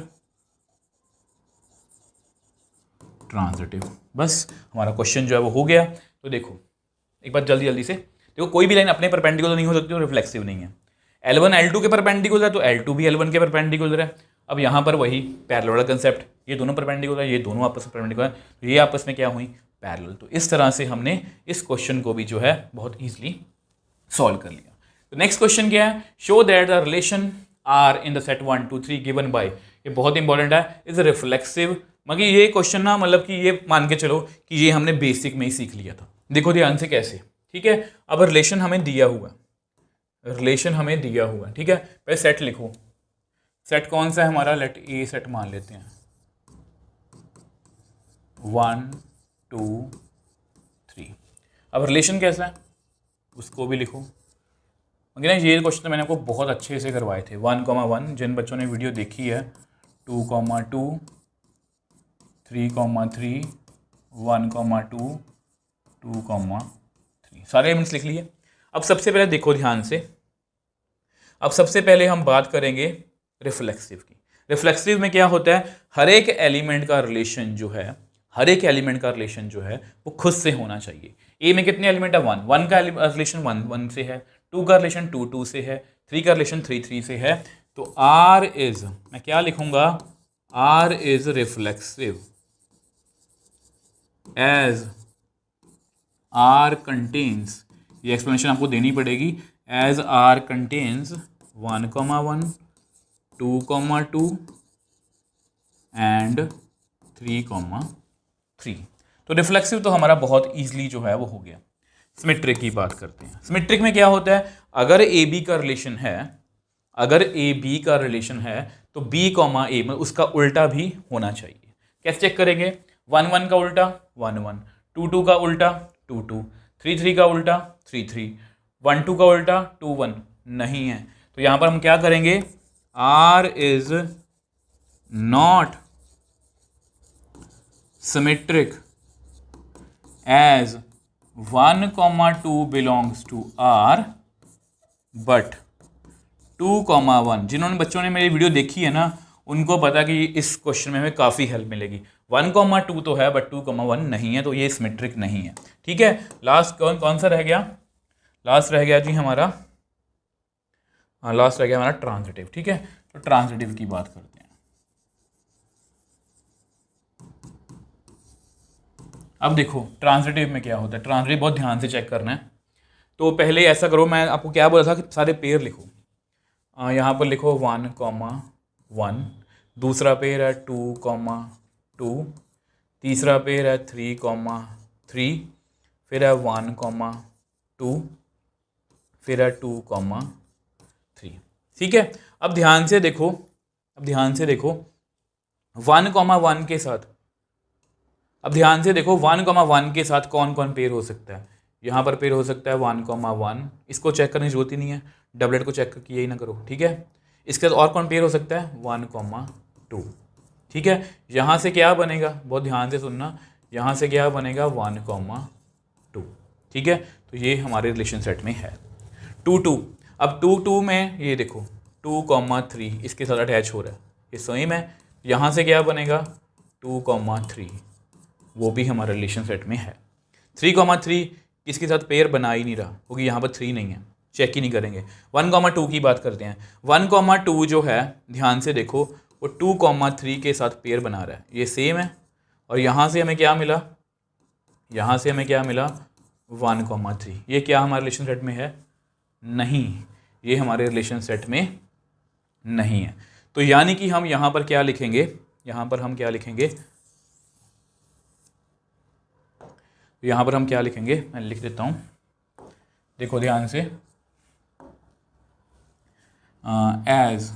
ट्रांजिटिव। बस हमारा क्वेश्चन जो है वो हो गया। तो देखो एक बार जल्दी से देखो, कोई भी लाइन अपने परपेंडिकुलर नहीं हो सकती और रिफ्लेक्सिव नहीं है। L1 L2 के परपेंडिकुलर है तो L2 भी L1 के परपेंडिकुलर है। अब यहाँ पर वही पैरेलल कंसेप्ट, ये दोनों परपेंडिकुलर है, ये दोनों आपस में परपेंडिकुलर है, तो ये आपस में क्या हुई, पैरेलल। तो इस तरह से हमने इस क्वेश्चन को भी जो है बहुत ईजिली सॉल्व कर लिया। तो नेक्स्ट क्वेश्चन क्या है, show that the relation are in the set 1 2 3 given by, ये बहुत इंपॉर्टेंट है, इज रिफ्लेक्सिव। मगर ये क्वेश्चन ना, मतलब कि ये मान के चलो कि ये हमने बेसिक में ही सीख लिया था। देखो ध्यान से कैसे। ठीक है, अब रिलेशन हमें दिया हुआ, ठीक है, पहले सेट लिखो। सेट कौन सा है हमारा, लेट ए सेट मान लेते हैं, 1 2 3। अब रिलेशन कैसा है उसको भी लिखो। मगर ना ये क्वेश्चन तो मैंने आपको बहुत अच्छे से करवाए थे। 1,1 जिन बच्चों ने वीडियो देखी है, 2,2 3,3 1,2 2,3 सारे एलिमेंट्स लिख लिए। अब सबसे पहले देखो ध्यान से, अब सबसे पहले हम बात करेंगे रिफ्लेक्सिव की। रिफ्लेक्सिव में क्या होता है, हर एक एलिमेंट का रिलेशन जो है वो खुद से होना चाहिए। ए में कितने एलिमेंट है, 1 का रिलेशन 1 से है, 2 का रिलेशन 2 से है, 3 का रिलेशन 3 से है। तो R इज, मैं क्या लिखूंगा, R is reflexive as R contains, ये एक्सप्लेनेशन आपको देनी पड़ेगी, एज R कंटेन्स 1,1 2,2 एंड 3,3। तो रिफ्लेक्सिव तो हमारा बहुत ईजिली जो है वो हो गया। सिमेट्रिक की बात करते हैं। सिमेट्रिक में क्या होता है, अगर ए बी का रिलेशन है, अगर ए बी का रिलेशन है तो बी कॉमा ए मतलब उसका उल्टा भी होना चाहिए। कैसे चेक करेंगे, 1 1 का उल्टा 1 1, 2 2 का उल्टा 2 2, 3 3 का उल्टा 3 3, 1 2 का उल्टा 2 1 नहीं है। तो यहां पर हम क्या करेंगे, R is not symmetric as 1 2 belongs to R but 2 1। जिन्होंने बच्चों ने मेरी वीडियो देखी है ना, उनको पता कि इस क्वेश्चन में हमें काफ़ी हेल्प मिलेगी। 1 2 तो है बट 2 1 नहीं है, तो ये सिमेट्रिक नहीं है। ठीक है, लास्ट कौन सा रह गया, लास्ट रह गया जी हमारा, लास्ट रह गया हमारा ट्रांजिटिव। ठीक है, तो ट्रांजिटिव की बात करते हैं। अब देखो ट्रांजिटिव में क्या होता है, ट्रांजिटिव बहुत ध्यान से चेक करना है। तो पहले ऐसा करो, मैं आपको क्या बोला था कि सारे पेयर लिखो। यहाँ पर लिखो 1 1, दूसरा पेयर है 2 2, तीसरा पेयर है 3 3, फिर है 1 2, फिर है 2 3। ठीक है, अब ध्यान से देखो, 1 1 के साथ, अब ध्यान से देखो 1 1 के साथ कौन कौन पेयर हो सकता है। यहाँ पर पेयर हो सकता है 1 1, इसको चेक करने की जरूरत ही नहीं है, डबलेट को चेक किया ही ना करो। ठीक है, इसके साथ और कौन पेयर हो सकता है 1 2। ठीक है, यहाँ से क्या बनेगा, बहुत ध्यान से सुनना, यहाँ से क्या बनेगा 1 2। ठीक है, तो ये हमारे रिलेशन सेट में है 2 2। अब 2 2 में ये देखो 2 3 इसके साथ अटैच हो रहा है, ये सेम है। यहाँ से क्या बनेगा 2 3, वो भी हमारे रिलेशन सेट में है। 3 3 किसके साथ पेयर बना ही नहीं रहा, क्योंकि यहाँ पर 3 नहीं है, चेक ही नहीं करेंगे। 1 2 की बात करते हैं। 1 2 जो है, ध्यान से देखो, वो 2 3 के साथ पेयर बना रहा है, ये सेम है। और यहाँ से हमें क्या मिला, यहाँ से हमें क्या मिला 1 3। ये क्या हमारे रिलेशन सेट में है, नहीं, ये हमारे रिलेशन सेट में नहीं है। तो यानी कि हम यहाँ पर क्या लिखेंगे, यहाँ पर हम क्या लिखेंगे, यहाँ पर हम क्या लिखेंगे, मैं लिख देता हूँ, देखो ध्यान से, as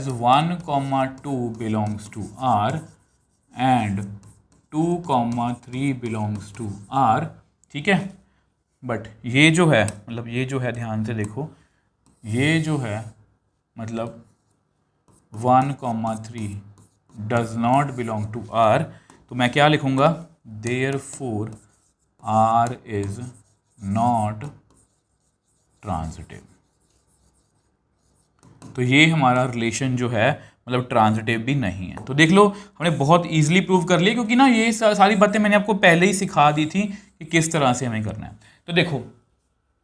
1 2 belongs to R and 2 3 belongs to R। ठीक है, बट ये जो है, मतलब ये जो है, ध्यान से देखो, ये जो है मतलब 1 3 does not belong to R, तो मैं क्या लिखूंगा, therefore R is not transitive. तो ये हमारा रिलेशन जो है मतलब ट्रांजिटिव भी नहीं है। तो देख लो, हमने बहुत इजीली प्रूव कर लिया, क्योंकि ना ये सारी बातें मैंने आपको पहले ही सिखा दी थी कि किस तरह से हमें करना है। तो देखो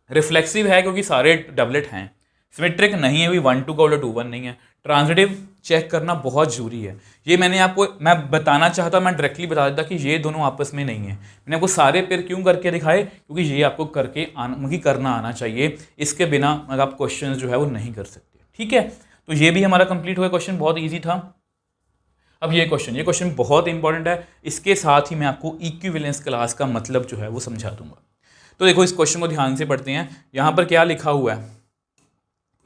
रिफ्लेक्सिव है क्योंकि सारे डबलेट हैं, सिमेट्रिक नहीं है, 1 2 का उल्टा 2 1 नहीं है। ट्रांजिटिव चेक करना बहुत जरूरी है, ये मैं बताना चाहता, मैं डायरेक्टली बता देता कि ये दोनों आपस में नहीं है। मैंने आपको सारे पेयर क्यों करके दिखाए, क्योंकि ये आपको करना आना चाहिए, इसके बिना आप क्वेश्चन जो है वो नहीं कर सकते। ठीक है, तो ये भी हमारा कंप्लीट हुआ, क्वेश्चन बहुत ईजी था। अब ये क्वेश्चन बहुत इंपॉर्टेंट है, इसके साथ ही मैं आपको इक्विवेलेंस क्लास का मतलब जो है वो समझा दूंगा। तो देखो इस क्वेश्चन को ध्यान से पढ़ते हैं, यहाँ पर क्या लिखा हुआ है,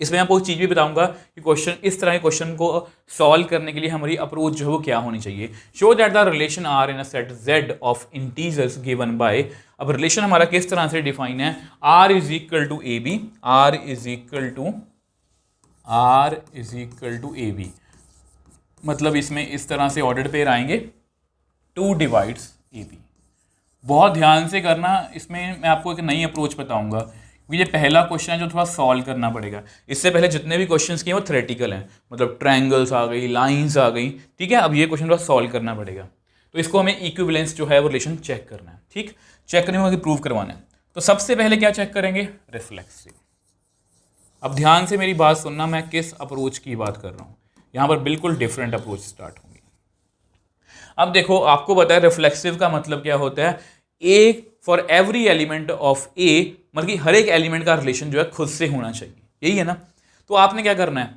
इसमें आपको एक चीज़ भी बताऊंगा कि क्वेश्चन, इस तरह के क्वेश्चन को सॉल्व करने के लिए हमारी अप्रोच जो है वो क्या होनी चाहिए। Show that the relation are in a set z of integers given by. अब रिलेशन हमारा किस तरह से डिफाइन है, r is equal to A B, r is equal to A B, मतलब इसमें इस तरह से ऑर्डर्ड पेयर आएंगे, 2 डिवाइड्स ए बी। बहुत ध्यान से करना, इसमें मैं आपको एक नई अप्रोच बताऊंगा, ये पहला क्वेश्चन है जो थोड़ा सॉल्व करना पड़ेगा। इससे पहले जितने भी क्वेश्चंस किए वो थ्योरेटिकल हैं, मतलब ट्रायंगल्स आ गई, लाइंस आ गई। ठीक है, अब ये क्वेश्चन थोड़ा सॉल्व करना पड़ेगा, तो इसको हमें इक्विवेलेंस जो है वो रिलेशन चेक करना है। ठीक, चेक करने में प्रूव करवाना है। तो सबसे पहले क्या चेक करेंगे, रिफ्लेक्सिव। अब ध्यान से मेरी बात सुनना, मैं किस अप्रोच की बात कर रहा हूँ, यहाँ पर बिल्कुल डिफरेंट अप्रोच स्टार्ट होंगी। अब देखो आपको पता है रिफ्लेक्सिव का मतलब क्या होता है, A for every element of A, मतलब कि हर एक एलिमेंट का रिलेशन जो है खुद से होना चाहिए, यही है ना। तो आपने क्या करना है,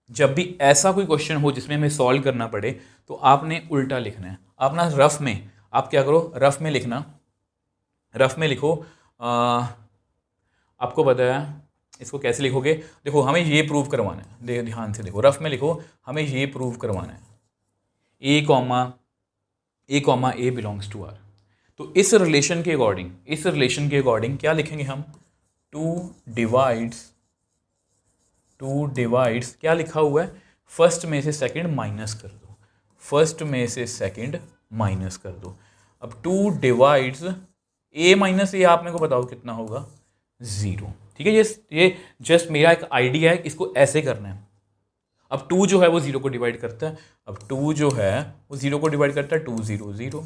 जब भी ऐसा कोई क्वेश्चन हो जिसमें हमें सॉल्व करना पड़े, तो आपने उल्टा लिखना है। आप ना रफ में आप क्या करो, रफ में लिखना, रफ में लिखो। आपको बताया इसको कैसे लिखोगे, देखो हमें ये प्रूव करवाना है, ध्यान से देखो, रफ में लिखो, हमें ये प्रूव करवाना है A comma A belongs to R. तो इस रिलेशन के अकॉर्डिंग क्या लिखेंगे हम, टू डिवाइड्स क्या लिखा हुआ है, फर्स्ट में से सेकंड माइनस कर दो, अब टू डिवाइड्स ए माइनस ए, आप मेरे को बताओ कितना होगा, 0। ठीक है, ये जस्ट मेरा एक आइडिया है, इसको ऐसे करना है। अब 2 जो है वो 0 को डिवाइड करता है, अब 2 जो है वो 0 को डिवाइड करता है, 2 0 0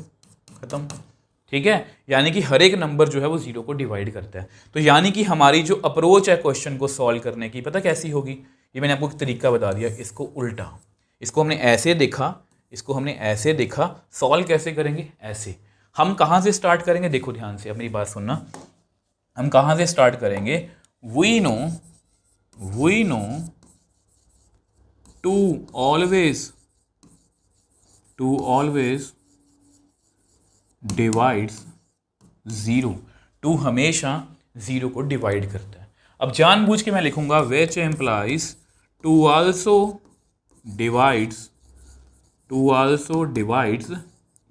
खत्म। ठीक है, यानी कि हर एक नंबर जो है वो 0 को डिवाइड करता है। तो यानी कि हमारी जो अप्रोच है क्वेश्चन को सॉल्व करने की, पता कैसी होगी, ये मैंने आपको एक तरीका बता दिया, इसको उल्टा, इसको हमने ऐसे देखा, सॉल्व कैसे करेंगे, ऐसे। हम कहाँ से स्टार्ट करेंगे, देखो ध्यान से, अब मेरी बात सुनना, हम कहाँ से स्टार्ट करेंगे, we know two always divides 0, two हमेशा 0 को डिवाइड करता है। अब जानबूझ के मैं लिखूंगा which implies two also divides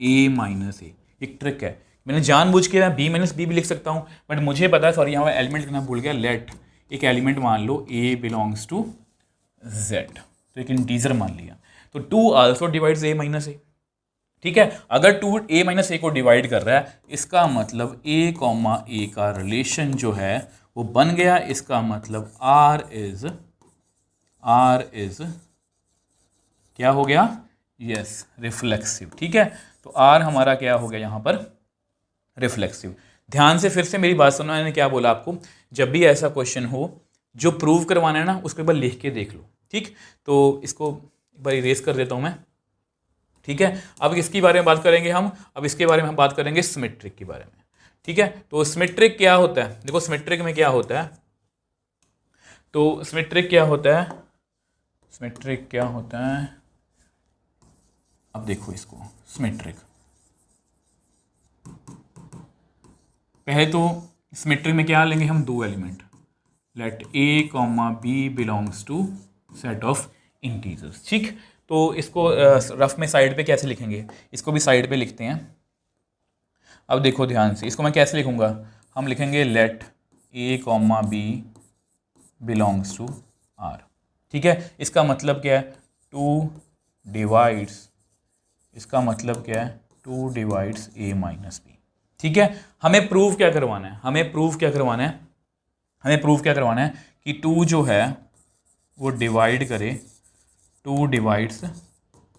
A minus A. एक ट्रिक है, मैंने जानबूझ के बी माइनस बी भी लिख सकता हूँ, बट मुझे पता है, सॉरी यहाँ पर एलिमेंट लिखना भूल गया, लेट एक एलिमेंट मान लो ए बिलोंग्स टू जेड, तो एक इंटीजर मान लिया, तो 2 आल्सो डिवाइड्स ए माइनस ए। ठीक है, अगर 2 ए माइनस ए को डिवाइड कर रहा है, इसका मतलब ए कॉमा ए का रिलेशन जो है वो बन गया, इसका मतलब आर इज क्या हो गया, यस, रिफ्लेक्सिव। ठीक है, तो आर हमारा क्या हो गया यहाँ पर, रिफ्लेक्सिव। ध्यान से फिर से मेरी बात सुनना, मैंने क्या बोला आपको, जब भी ऐसा क्वेश्चन हो जो प्रूव करवाना है ना, उसको एक बार लिख के देख लो। ठीक, तो इसको एक बार इरेज कर देता हूँ मैं। ठीक है, अब इसके बारे में बात करेंगे हम, अब इसके बारे में हम बात करेंगे सिमेट्रिक के बारे में। ठीक है, तो सिमेट्रिक क्या होता है, देखो सिमेट्रिक में क्या होता है, तो सिमेट्रिक क्या होता है, अब देखो इसको, सिमेट्रिक, पहले तो सिमेट्रिक में क्या लेंगे हम, 2 element, let A comma B belongs to set of integers. ठीक, तो इसको रफ में साइड पे कैसे लिखेंगे, इसको भी साइड पे लिखते हैं। अब देखो ध्यान से, इसको मैं कैसे लिखूंगा, हम लिखेंगे let A comma B belongs to r. ठीक है, इसका मतलब क्या है, 2 डिवाइड्स ए माइनस बी। ठीक है, हमें प्रूव क्या करवाना है, कि 2 जो है वो डिवाइड करे, 2 डिवाइड्स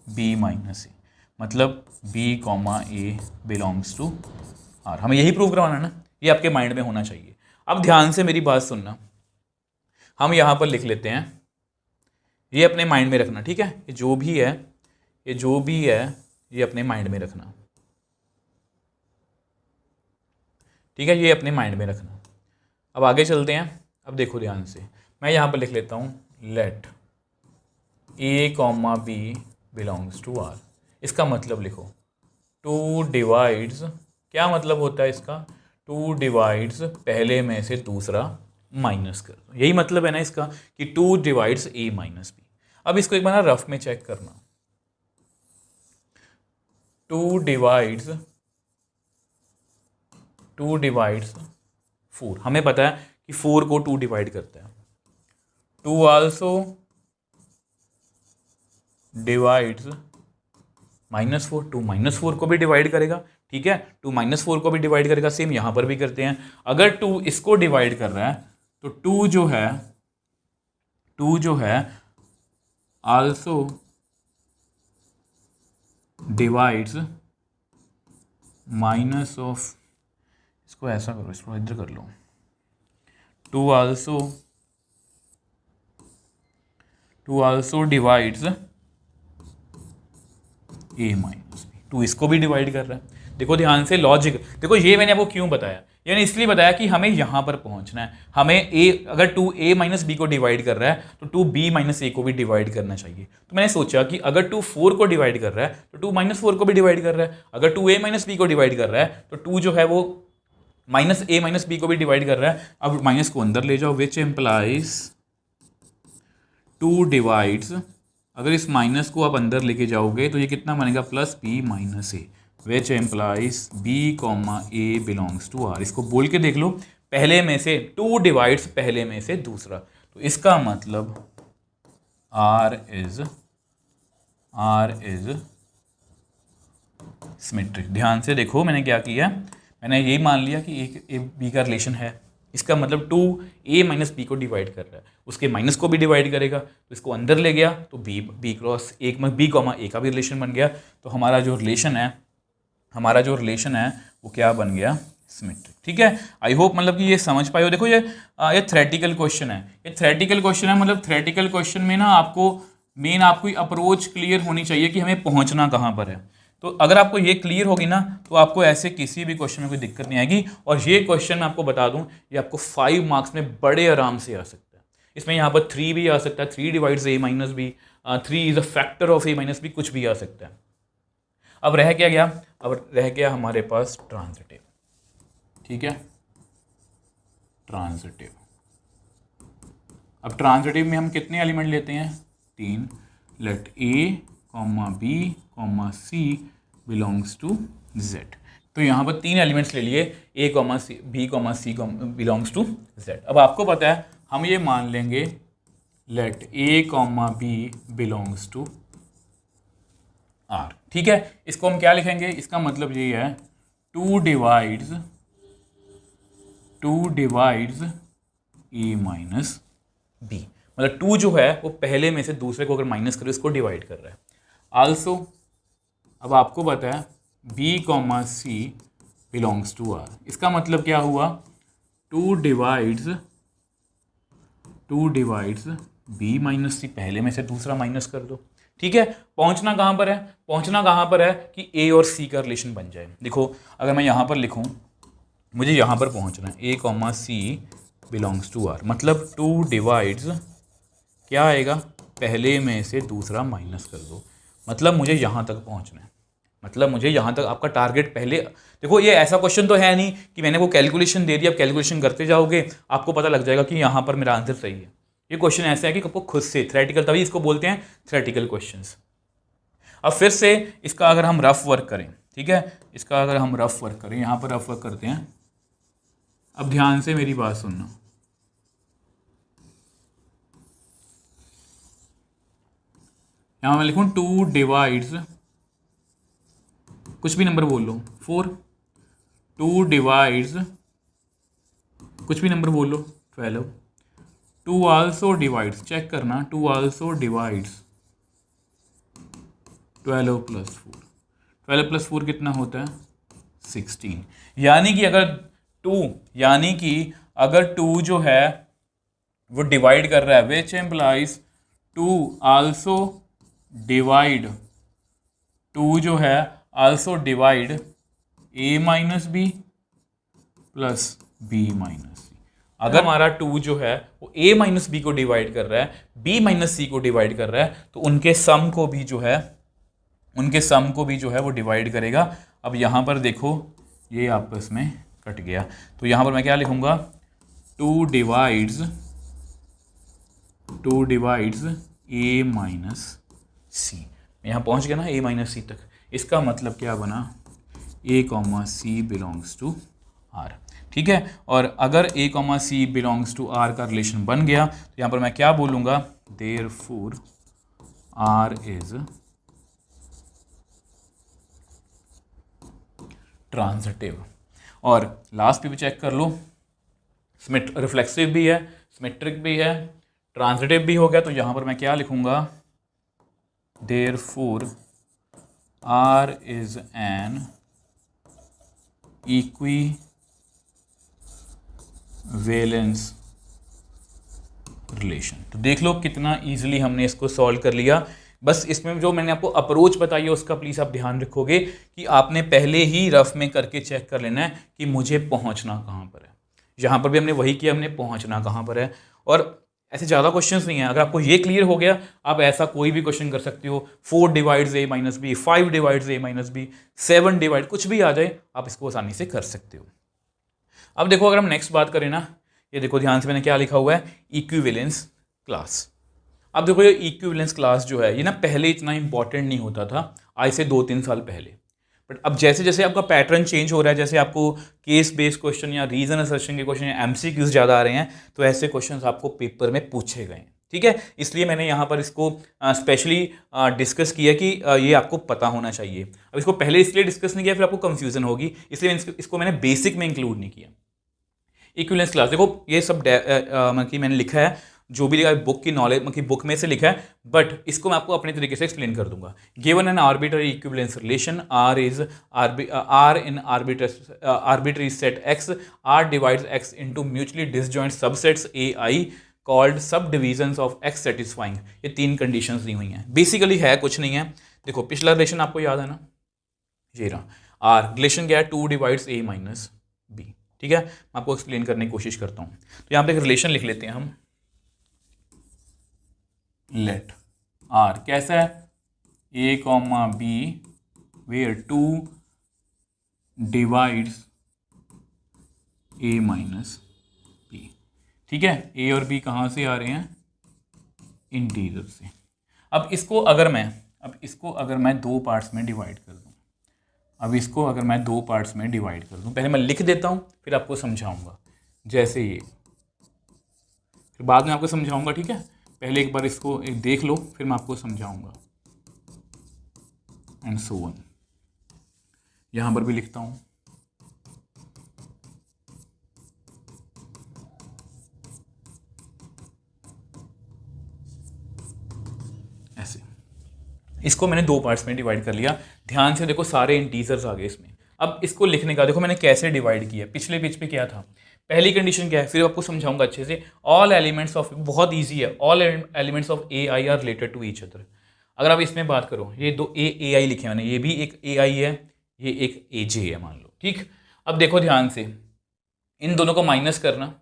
बी माइनस ए, मतलब b comma A belongs to r. हमें यही प्रूव करवाना है ना, ये आपके माइंड में होना चाहिए। अब ध्यान से मेरी बात सुनना, हम यहाँ पर लिख लेते हैं, ये अपने माइंड में रखना। ठीक है, ये जो भी है ये अपने माइंड में रखना। ठीक है, ये अपने माइंड में रखना। अब आगे चलते हैं, अब देखो ध्यान से, मैं यहाँ पर लिख लेता हूँ let A comma B belongs to are. इसका मतलब लिखो 2 डिवाइड्स, क्या मतलब होता है इसका, 2 डिवाइड्स पहले में से दूसरा माइनस कर दो, यही मतलब है ना इसका, कि 2 डिवाइड्स ए माइनस बी। अब इसको एक बार ना रफ में चेक करना, 2 डिवाइड्स 4, हमें पता है कि 4 को 2 डिवाइड करता है, 2 आल्सो डिवाइड्स -4, 2 -4 को भी डिवाइड करेगा। ठीक है, 2 -4 को भी डिवाइड करेगा, सेम यहाँ पर भी करते हैं। अगर 2 इसको डिवाइड कर रहा है, तो 2 जो है आल्सो डिवाइड्स माइनस ऑफ, इसको ऐसा करो, इसको इधर कर लो, 2 also divides A minus B, 2 इसको भी डिवाइड कर रहा है। देखो ध्यान से लॉजिक, देखो ये मैंने आपको क्यों बताया, यानी इसलिए बताया कि हमें यहाँ पर पहुँचना है, हमें a, अगर 2a माइनस बी को डिवाइड कर रहा है तो 2b माइनस ए को भी डिवाइड करना चाहिए। तो मैंने सोचा कि अगर 2 4 को डिवाइड कर रहा है तो 2 माइनस 4 को भी डिवाइड कर रहा है, अगर 2a माइनस बी को डिवाइड कर रहा है तो 2 जो है वो माइनस a माइनस बी को भी डिवाइड कर रहा है। अब माइनस को अंदर ले जाओ, विच एम्प्लाइज 2 डिवाइड्स, अगर इस माइनस को आप अंदर लेके जाओगे तो ये कितना बनेगा, plus b minus a, which implies b comma A belongs to r। इसको बोल के देख लो, पहले में से 2 डिवाइड्स पहले में से दूसरा, तो इसका मतलब r इज सिमेट्रिक। ध्यान से देखो मैंने क्या किया, मैंने यही मान लिया कि ए बी का रिलेशन है, इसका मतलब 2a माइनस बी को डिवाइड कर रहा है, उसके माइनस को भी डिवाइड करेगा, तो इसको अंदर ले गया तो b क्रॉस एक में b कॉमा ए का भी रिलेशन बन गया। तो हमारा जो रिलेशन है वो क्या बन गया, सिमेट्रिक। ठीक है, आई होप मतलब कि ये समझ पाए हो। देखो ये थ्योरेटिकल क्वेश्चन है, ये थ्योरेटिकल क्वेश्चन है, मतलब थ्योरेटिकल क्वेश्चन में ना आपको मेन आपकी अप्रोच क्लियर होनी चाहिए कि हमें पहुंचना कहाँ पर है। तो अगर आपको ये क्लियर होगी ना तो आपको ऐसे किसी भी क्वेश्चन में कोई दिक्कत नहीं आएगी। और ये क्वेश्चन मैं आपको बता दूं, ये आपको 5 मार्क्स में बड़े आराम से आ सकता है। इसमें यहाँ पर 3 भी आ सकता है, 3 divides a minus b, 3 is a factor of a minus b, कुछ भी आ सकता है। अब रह क्या गया, अब रह गया हमारे पास ट्रांजिटिव। ठीक है, ट्रांजिटिव। अब ट्रांजिटिव में हम कितने एलिमेंट लेते हैं, 3। Let a comma b comma c belongs to z। तो यहाँ पर 3 एलिमेंट्स ले लिए, a comma c, b comma c belongs to z। अब आपको पता है हम ये मान लेंगे let a comma b belongs to r। ठीक है, इसको हम क्या लिखेंगे, इसका मतलब ये है 2 डिवाइड्स a माइनस b, मतलब 2 जो है वो पहले में से दूसरे को अगर माइनस करो इसको डिवाइड कर रहा है। आल्सो अब आपको पता है b comma c belongs to r, इसका मतलब क्या हुआ, 2 डिवाइड्स b माइनस c, पहले में से दूसरा माइनस कर दो। ठीक है, पहुंचना कहाँ पर है, पहुंचना कहाँ पर है कि a और c का रिलेशन बन जाए। देखो अगर मैं यहाँ पर लिखूँ, मुझे यहाँ पर पहुँचना है a comma c belongs to r, मतलब 2 डिवाइड्स क्या आएगा, पहले में से दूसरा माइनस कर दो, मतलब मुझे यहाँ तक पहुँचना है, मतलब मुझे यहाँ तक आपका टारगेट पहले। देखो ये ऐसा क्वेश्चन तो है नहीं कि मैंने वो कैलकुलेशन दे दी, आप कैलकुलेशन करते जाओगे आपको पता लग जाएगा कि यहाँ पर मेरा आंसर सही है। ये क्वेश्चन ऐसा है कि आपको खुद से थ्योरेटिकल, तभी इसको बोलते हैं थ्योरेटिकल क्वेश्चंस। अब फिर से इसका अगर हम रफ वर्क करें, ठीक है, इसका अगर हम रफ वर्क करें, यहाँ पर रफ वर्क करते हैं। अब ध्यान से मेरी बात सुनना, यहाँ मैं लिखूँ 2 डिवाइड्स, कुछ भी नंबर बोल लो, 4, 2 डिवाइड्स, कुछ भी नंबर बोल लो, 12, 2 आल्सो डिवाइड्स, चेक करना, 2 आल्सो डिवाइड्स 12 प्लस 4, 12 प्लस 4 कितना होता है, 16। यानी कि अगर 2 जो है वो डिवाइड कर रहा है, विच एम्प्लाइज 2 आल्सो डिवाइड, 2 जो है also divide a minus B plus b minus C. अगर हमारा 2 जो है वो a माइनस बी को डिवाइड कर रहा है, b माइनस सी को डिवाइड कर रहा है, तो उनके सम को भी जो है वो डिवाइड करेगा। अब यहाँ पर देखो ये आपस में कट गया, तो यहाँ पर मैं क्या लिखूँगा, 2 डिवाइड्स a माइनस सी। यहाँ पहुँच गया ना a माइनस सी तक, इसका मतलब क्या बना, a comma C belongs to r। ठीक है, और अगर a comma C belongs to r का रिलेशन बन गया तो यहाँ पर मैं क्या बोलूँगा, देयरफॉर r इज ट्रांजिटिव। और लास्ट पे भी चेक कर लो, रिफ्लेक्सिव भी है, सिमेट्रिक भी है, ट्रांजिटिव भी हो गया, तो यहाँ पर मैं क्या लिखूँगा, therefore R is an equivalence relation। तो देख लो कितना इजीली हमने इसको सॉल्व कर लिया। बस इसमें जो मैंने आपको अप्रोच बताई है उसका प्लीज़ आप ध्यान रखोगे कि आपने पहले ही रफ में करके चेक कर लेना है कि मुझे पहुंचना कहाँ पर है। यहाँ पर भी हमने वही किया, हमने पहुंचना कहाँ पर है। और ऐसे ज़्यादा क्वेश्चंस नहीं है, अगर आपको ये क्लियर हो गया आप ऐसा कोई भी क्वेश्चन कर सकते हो। 4 divides a minus b, 5 divides a minus b, 7 divide, कुछ भी आ जाए आप इसको आसानी से कर सकते हो। अब देखो अगर हम नेक्स्ट बात करें ना, ये देखो ध्यान से मैंने क्या लिखा हुआ है, इक्विवेलेंस क्लास। अब देखो ये इक्विवेलेंस क्लास जो है ये ना पहले इतना इंपॉर्टेंट नहीं होता था, आज से 2-3 साल पहले। बट अब जैसे जैसे आपका पैटर्न चेंज हो रहा है, जैसे आपको केस बेस्ड क्वेश्चन या रीजन असर्शन के क्वेश्चन या एमसीक्यूज ज़्यादा आ रहे हैं, तो ऐसे क्वेश्चंस आपको पेपर में पूछे गए हैं। ठीक है, इसलिए मैंने यहाँ पर इसको स्पेशली डिस्कस किया कि ये आपको पता होना चाहिए। अब इसको पहले इसलिए डिस्कस नहीं किया फिर आपको कंफ्यूजन होगी, इसलिए इसको मैंने बेसिक में इंक्लूड नहीं किया। इक्विवेलेंस क्लास देखो ये सब मतलब मैंने लिखा है, जो भी लिखा है बुक की नॉलेज मतलब बुक में से लिखा है, बट इसको मैं आपको अपने तरीके से एक्सप्लेन कर दूंगा। Given an arbitrary equivalence relation are in arbitrary set x, r divides x into mutually disjoint subsets a i called subdivisions of x satisfying. ये 3 कंडीशंस दी हुई हैं। बेसिकली है कुछ नहीं है, देखो पिछला रिलेशन आपको याद है ना, ये रहा आर रिलेशन क्या है, 2 डिवाइड्स ए माइनस बी। ठीक है, मैं आपको एक्सप्लेन करने की कोशिश करता हूँ। तो यहाँ पे एक रिलेशन लिख लेते हैं हम, लेट आर कैसा है, A comma B where 2 divides A minus B. ठीक है, ए और बी कहाँ से आ रहे हैं, इंटीजर से। अब इसको अगर मैं 2 पार्ट्स में डिवाइड कर दूं, पहले मैं लिख देता हूं फिर आपको समझाऊंगा, जैसे ये, फिर बाद में आपको समझाऊंगा। ठीक है, पहले एक बार इसको एक देख लो फिर मैं आपको समझाऊंगा, एंड सो ऑन। यहां पर भी लिखता हूं, ऐसे। इसको मैंने 2 पार्ट्स में डिवाइड कर लिया, ध्यान से देखो सारे इंटीजर्स आ गए इसमें। अब इसको लिखने का देखो मैंने कैसे डिवाइड किया, पिछले पेज पे क्या था, पहली कंडीशन क्या है, फिर आपको समझाऊंगा अच्छे से। ऑल एलिमेंट्स ऑफ, बहुत इजी है, all elements of A i are related to each other. अगर आप इसमें बात करो, ये 2 ए आई लिखे मैंने, ये भी एक ए आई है, ये एक ए जे है मान लो। ठीक, अब देखो ध्यान से, इन दोनों को माइनस करना,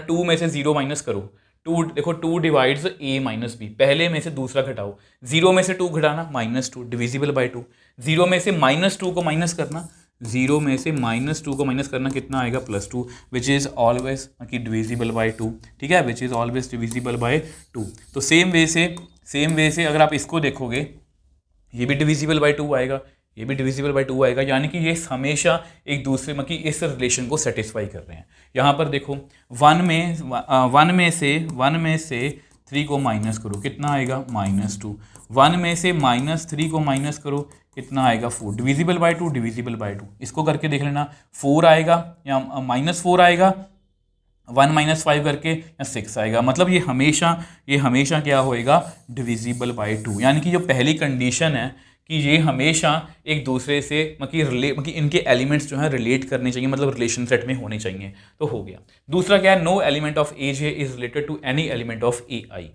2 में से 0 माइनस करो। 2 देखो 2 डिवाइड्स ए माइनस बी, पहले में से दूसरा घटाओ, 0 में से 2 घटाना -2 डिविजिबल बाई 2, 0 में से -2 को माइनस करना, 0 में से -2 को माइनस करना कितना आएगा, +2, which is always divisible by 2। ठीक है, which is always divisible by 2। तो सेम वे से अगर आप इसको देखोगे, ये भी डिविजिबल बाई 2 आएगा, ये भी डिविजिबल बाई 2 आएगा, यानी कि ये हमेशा एक दूसरे में इस रिलेशन को सेटिस्फाई कर रहे हैं। यहाँ पर देखो 1 में से 3 को माइनस करो, कितना आएगा, -2। 1 में से -3 को माइनस करो, कितना आएगा, 4। डिविजिबल बाई 2, डिविजिबल बाई 2, इसको करके देख लेना, 4 आएगा या -4 आएगा, 1 - 5 करके या 6 आएगा। मतलब ये हमेशा क्या होएगा, डिविजिबल बाई 2। यानी कि जो पहली कंडीशन है कि ये हमेशा एक दूसरे से मतलब इनके एलिमेंट्स जो हैं रिलेट करने चाहिए, मतलब रिलेशन सेट में होने चाहिए, तो हो गया। दूसरा क्या है, no element of A J is related to any element of A I,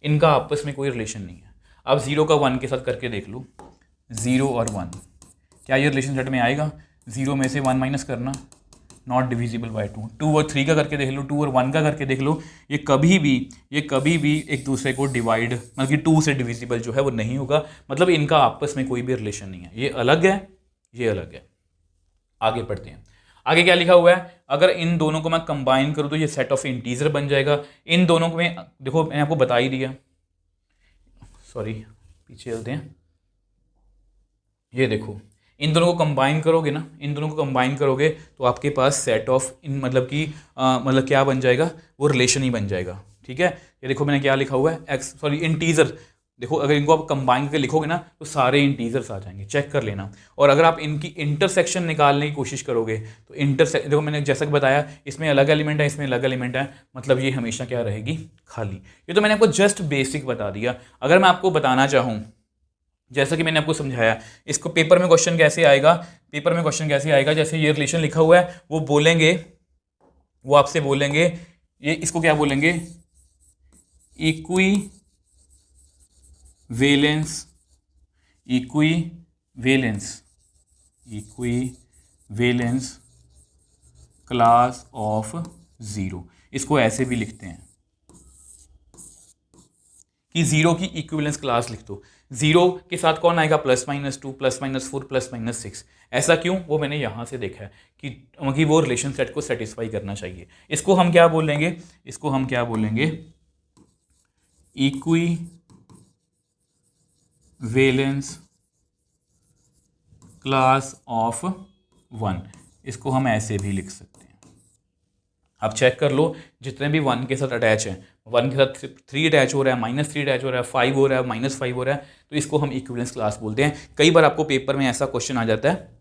इनका आपस में कोई रिलेशन नहीं है। अब 0 का 1 के साथ करके देख लो, 0 और 1 क्या ये रिलेशन सेट में आएगा, 0 में से 1 माइनस करना, नॉट डिविजिबल बाई 2। 2 और 3 का करके देख लो, 2 और 1 का करके देख लो, ये कभी भी एक दूसरे को डिवाइड मतलब कि 2 से डिविजिबल जो है वो नहीं होगा, मतलब इनका आपस में कोई भी रिलेशन नहीं है, ये अलग है, ये अलग है। आगे पढ़ते हैं, आगे क्या लिखा हुआ है, अगर इन दोनों को मैं कंबाइन करूँ तो ये सेट ऑफ इंटीजर बन जाएगा। इन दोनों में देखो मैंने आपको बता ही दिया, सॉरी पीछे चलते हैं, ये देखो इन दोनों को कंबाइन करोगे तो आपके पास सेट ऑफ इन मतलब क्या बन जाएगा, वो रिलेशन ही बन जाएगा। ठीक है, ये देखो मैंने क्या लिखा हुआ है, इंटीजर। देखो अगर इनको आप कंबाइन करके लिखोगे ना तो सारे इंटीजर्स आ जाएंगे, चेक कर लेना। और अगर आप इनकी इंटरसेक्शन निकालने की कोशिश करोगे तो देखो मैंने जैसा कि बताया, इसमें अलग एलिमेंट है, इसमें अलग एलिमेंट है, मतलब ये हमेशा क्या रहेगी, खाली। ये तो मैंने आपको जस्ट बेसिक बता दिया। अगर मैं आपको बताना चाहूँ, जैसा कि मैंने आपको समझाया, इसको पेपर में क्वेश्चन कैसे आएगा, जैसे ये रिलेशन लिखा हुआ है, वो आपसे बोलेंगे, ये इसको क्या बोलेंगे, valence equivalence class of zero. इसको ऐसे भी लिखते हैं कि ज़ीरो की इक्विवेलेंस क्लास लिख दो। ज़ीरो के साथ कौन आएगा? +-2 +-4 +-6। ऐसा क्यों? वो मैंने यहाँ से देखा है कि वो रिलेशन सेट को सेटिस्फाई करना चाहिए। इसको हम क्या बोलेंगे? Equivalence class of 1। इसको हम ऐसे भी लिख सकते हैं। आप चेक कर लो, जितने भी 1 के साथ अटैच हैं, 1 के साथ 3 अटैच हो रहा है, -3 अटैच हो रहा है, 5 हो रहा है, -5 हो रहा है, तो इसको हम इक्विवेलेंस क्लास बोलते हैं। कई बार आपको पेपर में ऐसा क्वेश्चन आ जाता है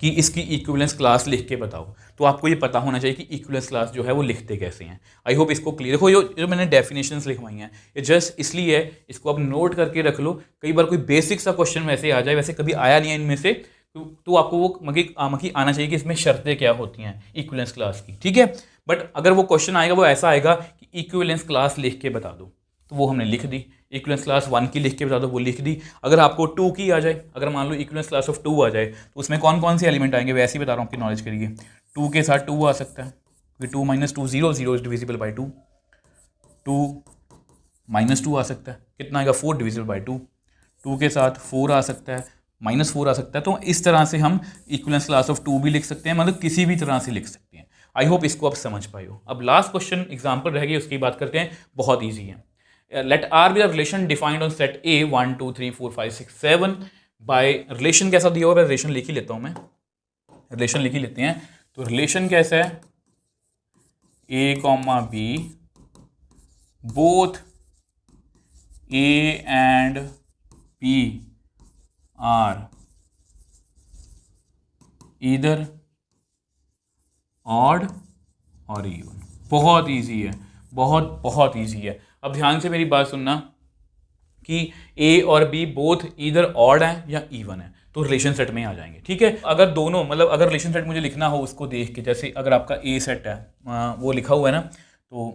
कि इसकी इक्विवेलेंस क्लास लिख के बताओ, तो आपको ये पता होना चाहिए कि इक्विवेलेंस क्लास जो है वो लिखते कैसे हैं। आई होप इसको क्लियर देखो। जो मैंने डेफिनेशंस लिखवाई हैं ये जस्ट इसलिए है, इसको आप नोट करके रख लो। कई बार कोई बेसिक सा क्वेश्चन वैसे आ जाए, वैसे कभी आया नहीं है इनमें से, तो आपको वो मकी आना चाहिए कि इसमें शर्तें क्या होती हैं इक्विवेलेंस क्लास की, ठीक है। बट अगर वो क्वेश्चन आएगा वो ऐसा आएगा कि इक्विवेलेंस क्लास लिख के बता दो, तो वो हमने लिख दी। इक्विवेलेंस क्लास 1 की लिख के बता दो, वो लिख दी। अगर आपको 2 की आ जाए, अगर मान लो इक्विवेलेंस क्लास ऑफ 2 आ जाए, तो उसमें कौन कौन से एलिमेंट आएंगे वैसे ही बता रहा हूँ आपकी नॉलेज के लिए। 2 के साथ 2 आ सकता है, क्योंकि 2 - 2 0, 0 इज डिविजिबल बाई 2। 2 - 2 आ सकता है, कितना आएगा? 4 डिविजिबल बाई 2। 2 के साथ 4 आ सकता है, -4 आ सकता है। तो इस तरह से हम इक्विवेलेंस क्लास ऑफ 2 भी लिख सकते हैं, मतलब किसी भी तरह से लिख सकते हैं। आई होप इसको आप समझ पाए हो। अब लास्ट क्वेश्चन एग्जाम्पल रह गई, उसकी बात करते हैं। बहुत ईजी है। Let r be the relation defined on set a 1 2 3 4 5 6 7 by relation कैसा दिया हुआ है? रिलेशन लिख ही लेता हूं मैं, रिलेशन लिख ही लेते हैं। तो रिलेशन कैसा है? A comma B both A and B are either odd और इवन। बहुत इजी है, बहुत ईजी है। अब ध्यान से मेरी बात सुनना कि ए और बी बोथ ईदर ऑड है या इवन है, तो रिलेशन सेट में आ जाएंगे, ठीक है। अगर दोनों, मतलब अगर रिलेशन सेट मुझे लिखना हो उसको देख के, जैसे अगर आपका ए सेट है वो लिखा हुआ है ना, तो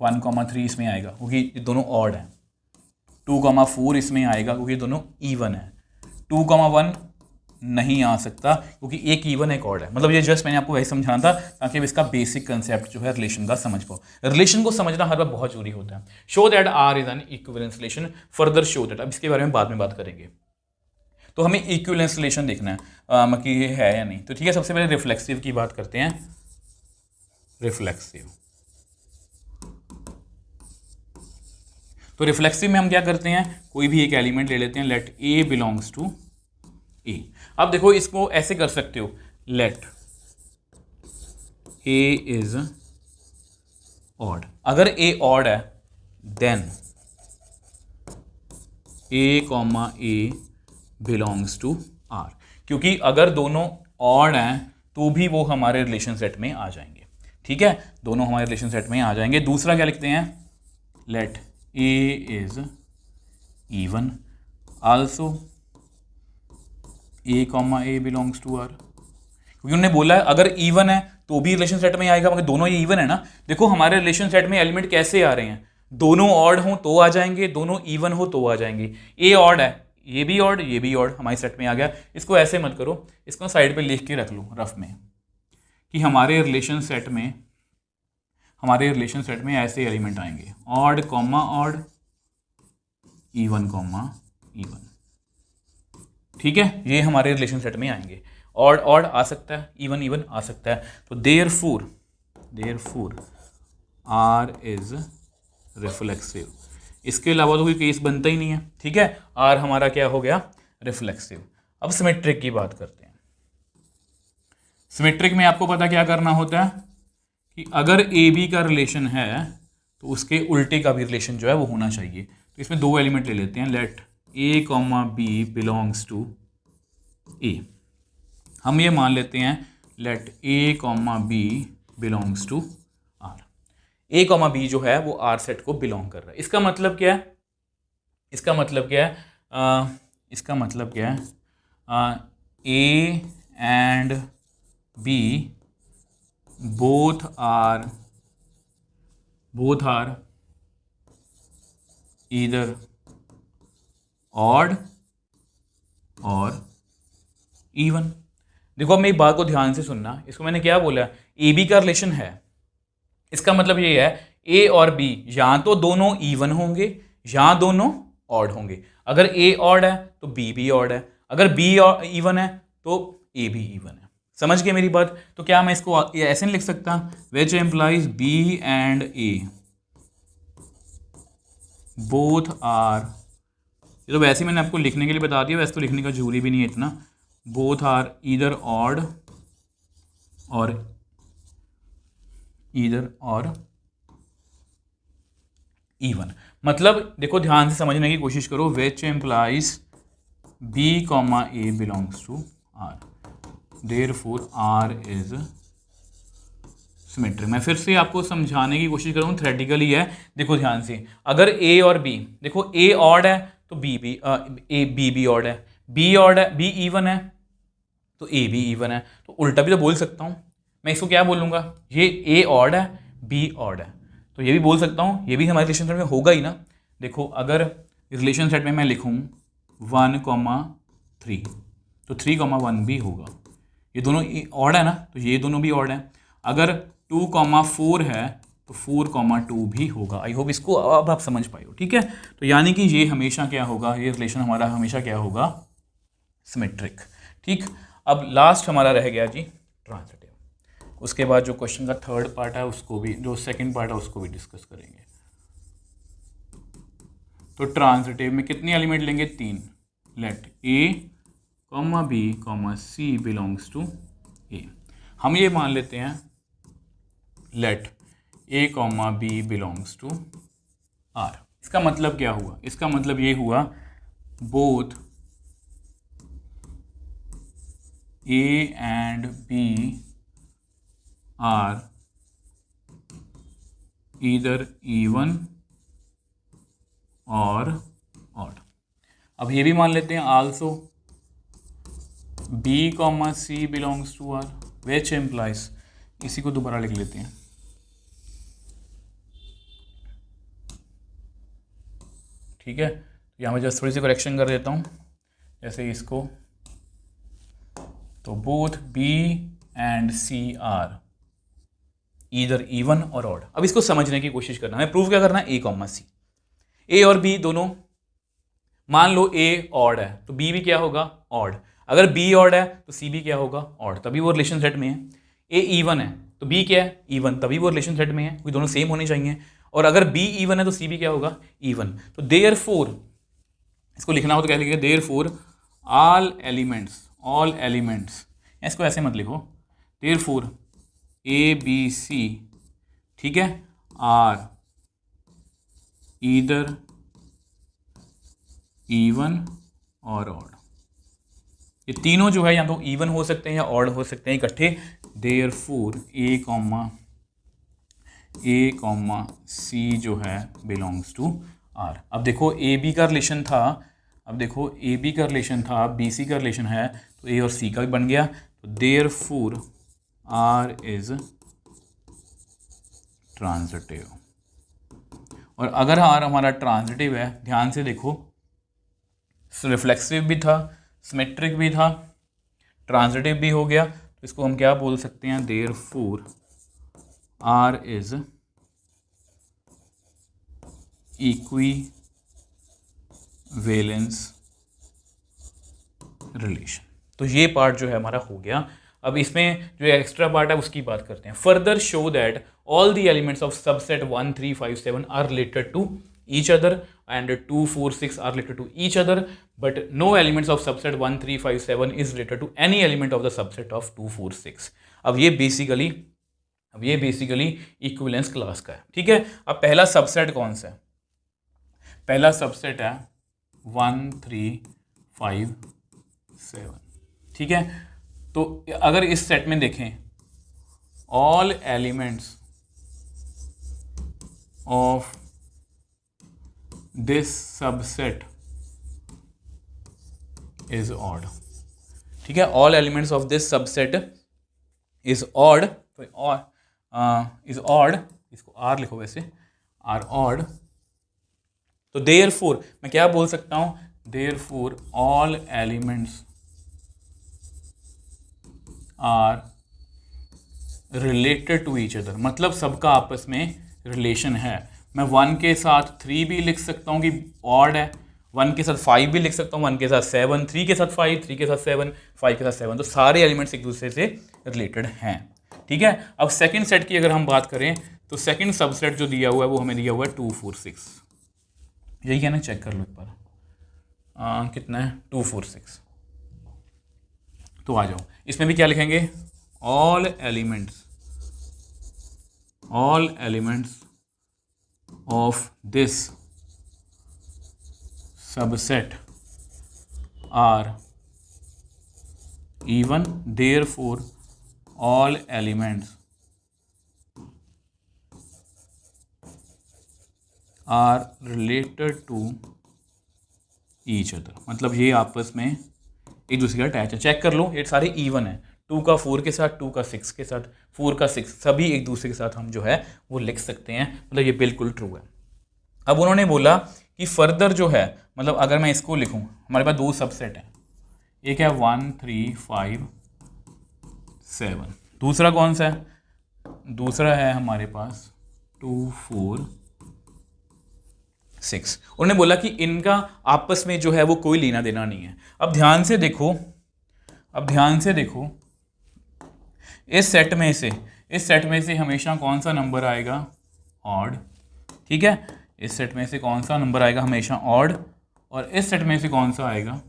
1,3 इसमें आएगा क्योंकि ये दोनों ऑड हैं। 2,4 इसमें आएगा क्योंकि दोनों इवन है। 2,1 नहीं आ सकता क्योंकि एक इवन एक ऑड है। मतलब ये जस्ट मैंने आपको वही समझाना था ताकि अब इसका बेसिक कंसेप्ट जो है रिलेशन का समझ पाओ। रिलेशन को समझना हर बार बहुत जरूरी होता है। Show that r is an equivalence relation, further show that. अब इसके बारे में बाद में बात करेंगे। तो हमें इक्विवेलेंस रिलेशन देखना है कि ये है या नहीं। तो ठीक है, सबसे पहले रिफ्लेक्सिव की बात करते हैं। रिफ्लेक्सिव, तो रिफ्लेक्सिव में हम क्या करते हैं? कोई भी एक एलिमेंट ले लेते हैं, लेट ए बिलोंग्स टू ए। अब देखो इसको ऐसे कर सकते हो, लेट ए इज ऑड। अगर ए ऑड है then a comma A belongs to r, क्योंकि अगर दोनों ऑड हैं तो भी वो हमारे रिलेशन सेट में आ जाएंगे, ठीक है। दोनों हमारे रिलेशन सेट में आ जाएंगे। दूसरा क्या लिखते हैं? Let a is even also a comma A belongs to r, क्योंकि उन्होंने बोला है अगर इवन है तो भी रिलेशन सेट में आएगा, मगर दोनों ये इवन है ना। देखो हमारे रिलेशन सेट में एलिमेंट कैसे आ रहे हैं? दोनों ऑड हो तो आ जाएंगे, दोनों इवन हो तो आ जाएंगे। ए ऑड है, ये भी ऑड, ये भी ऑड, हमारे सेट में आ गया। इसको ऐसे मत करो, इसको साइड पे लिख के रख लो रफ में कि हमारे रिलेशन सेट में ऐसे एलिमेंट आएंगे, odd comma odd, even comma even, ठीक है। ये हमारे रिलेशन सेट में आएंगे। ऑड ऑड आ सकता है, इवन इवन आ सकता है। तो देयरफॉर आर इज रिफ्लेक्सिव। इसके अलावा तो कोई केस बनता ही नहीं है, ठीक है। आर हमारा क्या हो गया? रिफ्लेक्सिव। अब सिमेट्रिक की बात करते हैं। सिमेट्रिक में आपको पता क्या करना होता है कि अगर ए बी का रिलेशन है तो उसके उल्टे का भी रिलेशन जो है वो होना चाहिए। तो इसमें दो एलिमेंट ले लेते हैं, let A comma B belongs to A. हम ये मान लेते हैं let A comma B belongs to R. A comma B जो है वो आर सेट को बिलोंग कर रहा है। इसका मतलब क्या है? इसका मतलब क्या है? A and b both are either odd और इवन। देखो अब मेरी बात को ध्यान से सुनना, इसको मैंने क्या बोला, ए बी का रिलेशन है, इसका मतलब ये है ए और बी या तो दोनों इवन होंगे या दोनों ऑड होंगे। अगर ए ऑड है तो बी भी ऑड है, अगर बी इवन है तो ए भी इवन है। समझ गए मेरी बात? तो क्या मैं इसको ऐसे नहीं लिख सकता, which implies b and a both are, ये तो वैसे ही मैंने आपको लिखने के लिए बता दिया, वैसे तो लिखने का जरूरी भी नहीं है इतना, बोथ आर ईदर ऑड और इवन। मतलब देखो ध्यान से समझने की कोशिश करो, which implies b comma A belongs to r, therefore are is symmetric. मैं फिर से आपको समझाने की कोशिश करूँ, थ्योरेटिकली है, देखो ध्यान से। अगर ए और बी, देखो ए ऑड है तो बी भी ऑड है, बी ऑड है, बी इवन है तो ए भी इवन है। तो उल्टा भी तो बोल सकता हूँ मैं, इसको क्या बोलूँगा, ये ए ऑड है बी ऑड है, तो ये भी बोल सकता हूँ, ये भी हमारे रिलेशन सेट में होगा ही ना। देखो अगर रिलेशन सेट में मैं लिखूँ 1,3 तो 3,1 भी होगा, ये दोनों ऑड है ना, तो ये दोनों भी ऑड है। अगर 2,4 है तो 4,2 भी होगा। आई होप इसको अब आप समझ पाए हो, ठीक है। तो यानी कि ये हमेशा क्या होगा, ये रिलेशन हमारा हमेशा क्या होगा, सिमेट्रिक। ठीक, अब लास्ट हमारा रह गया जी ट्रांजिटिव। उसके बाद जो क्वेश्चन का थर्ड पार्ट है उसको भी, जो सेकंड पार्ट है उसको भी डिस्कस करेंगे। तो ट्रांजिटिव में कितने एलिमेंट लेंगे, 3। Let A comma B comma C belongs to A. हम ये मान लेते हैं let A comma B belongs to are. इसका मतलब क्या हुआ, इसका मतलब ये हुआ both A and B are either even और ऑड। अब ये भी मान लेते हैं also B comma C belongs to R, which implies, इसी को दोबारा लिख लेते हैं, ठीक है। यहाँ मैं जस्ट थोड़ी सी करेक्शन कर देता हूँ, जैसे इसको, तो both b and c are either even और ऑड। अब इसको समझने की कोशिश करना है, प्रूव क्या करना है, ए कॉमा सी, ए और बी दोनों, मान लो ए ऑड है तो बी भी क्या होगा, ऑड। अगर बी ऑड है तो सी भी क्या होगा, ऑड, तभी वो रिलेशन सेट में है। ए इवन है तो बी क्या है, इवन, तभी वो रिलेशन सेट में है, कोई दोनों सेम होने चाहिए। और अगर बी इवन है तो सी भी क्या होगा, इवन। तो देयरफॉर, इसको लिखना हो तो क्या लिखेंगे, देयरफॉर ऑल एलिमेंट्स, इसको ऐसे मत लिखो, देयरफॉर ए बी सी, ठीक है, आर ईदर इवन और ऑड। ये तीनों जो है या तो इवन हो सकते हैं या ऑड हो सकते हैं इकट्ठे। देयरफॉर ए कॉमा सी जो है बिलोंग्स टू आर। अब देखो ए बी का रिलेशन था, अब देखो ए बी का रिलेशन था, बी सी का रिलेशन है, तो ए और सी का भी बन गया। तो देयरफॉर आर इज ट्रांजिटिव। और अगर आर हमारा ट्रांजिटिव है, ध्यान से देखो, रिफ्लेक्सिव भी था, सिमेट्रिक भी था, ट्रांजिटिव भी हो गया, तो इसको हम क्या बोल सकते हैं, therefore are is equivalence relation. तो ये पार्ट जो है हमारा हो गया। अब इसमें जो एक्स्ट्रा पार्ट है उसकी बात करते हैं। Further show that all the elements of subset 1, 3, 5, 7 are related to each other and 2, 4, 6 are related to each other, but no elements of subset 1, 3, 5, 7 is related to any element of the subset of 2, 4, 6। अब ये basically equivalence class का है, ठीक है। अब पहला subset कौन सा है, पहला सबसेट है 1, 3, 5, 7, ठीक है। तो अगर इस सेट में देखें, all elements of this subset is odd, ठीक है। all elements of this subset is odd, तो is odd, इसको r लिखो वैसे, are odd। तो therefore मैं क्या बोल सकता हूँ, therefore all elements are related to each other, मतलब सबका आपस में रिलेशन है। मैं 1 के साथ 3 भी लिख सकता हूँ कि ऑड है, 1 के साथ 5 भी लिख सकता हूँ, 1 के साथ 7, 3 के साथ 5, 3 के साथ 7, 5 के साथ 7, तो सारे एलिमेंट्स एक दूसरे से रिलेटेड हैं। ठीक है, अब सेकंड सेट की अगर हम बात करें तो सेकंड सबसेट जो दिया हुआ है वो हमें दिया हुआ है 2, 4, 6, यही है ना, चेक कर लो एक बार कितना है 2, 4, 6। तो आ जाओ, इसमें भी क्या लिखेंगे, all elements of this subset are even, therefore all elements are related to each other, मतलब ये आपस में एक दूसरे का अटैच है। चेक कर लो, ये सारे इवन है, 2 का 4 के साथ, 2 का 6 के साथ, 4 का 6, सभी एक दूसरे के साथ हम जो है वो लिख सकते हैं, मतलब ये बिल्कुल ट्रू है। अब उन्होंने बोला कि फर्दर जो है, मतलब अगर मैं इसको लिखूं, हमारे पास 2 सबसेट है, एक है 1, 3, 5, 7, दूसरा कौन सा है, दूसरा है हमारे पास 2, 4, 6। उन्होंने बोला कि इनका आपस में जो है वो कोई लेना देना नहीं है। अब ध्यान से देखो, इस सेट में से हमेशा कौन सा नंबर आएगा, ऑड। ठीक है, इस सेट में से कौन सा नंबर आएगा हमेशा ऑड, और इस सेट में से कौन सा आएगा,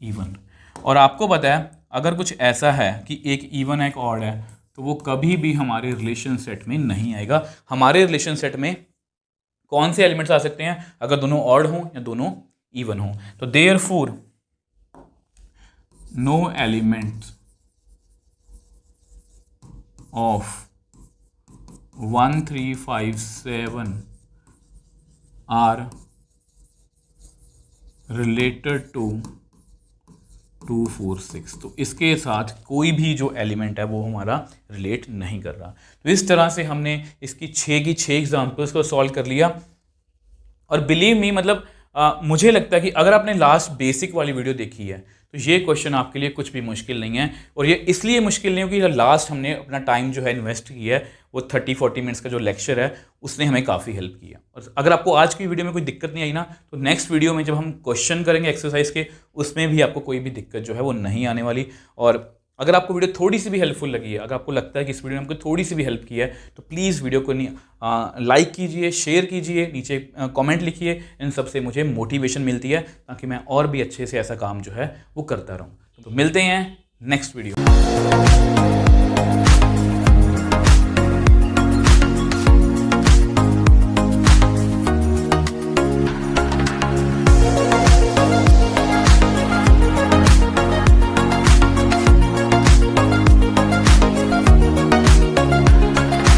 इवन। और आपको पता है अगर कुछ ऐसा है कि एक इवन है एक ऑड है, तो वो कभी भी हमारे रिलेशन सेट में नहीं आएगा। हमारे रिलेशन सेट में कौन से एलिमेंट्स आ सकते हैं, अगर दोनों ऑड हों या दोनों इवन हों। तो therefore no elements of 1, 3, 5, 7 are related to 2, 4, 6, तो इसके साथ कोई भी जो एलिमेंट है वो हमारा रिलेट नहीं कर रहा। तो इस तरह से हमने इसकी 6 की 6 एग्जाम्पल्स को सॉल्व कर लिया। और बिलीव मी, मतलब मुझे लगता है कि अगर आपने लास्ट बेसिक वाली वीडियो देखी है तो ये क्वेश्चन आपके लिए कुछ भी मुश्किल नहीं है। और ये इसलिए मुश्किल नहीं हो कि लास्ट हमने अपना टाइम जो है इन्वेस्ट किया है, वो 30-40 मिनट्स का जो लेक्चर है उसने हमें काफ़ी हेल्प किया। और अगर आपको आज की वीडियो में कोई दिक्कत नहीं आई ना, तो नेक्स्ट वीडियो में जब हम क्वेश्चन करेंगे एक्सरसाइज के, उसमें भी आपको कोई भी दिक्कत जो है वो नहीं आने वाली। और अगर आपको वीडियो थोड़ी सी भी हेल्पफुल लगी है, अगर आपको लगता है कि इस वीडियो में हमको थोड़ी सी भी हेल्प की है, तो प्लीज़ वीडियो को लाइक कीजिए, शेयर कीजिए, नीचे कमेंट लिखिए। इन सब से मुझे मोटिवेशन मिलती है ताकि मैं और भी अच्छे से ऐसा काम जो है वो करता रहूँ। तो मिलते हैं नेक्स्ट वीडियो।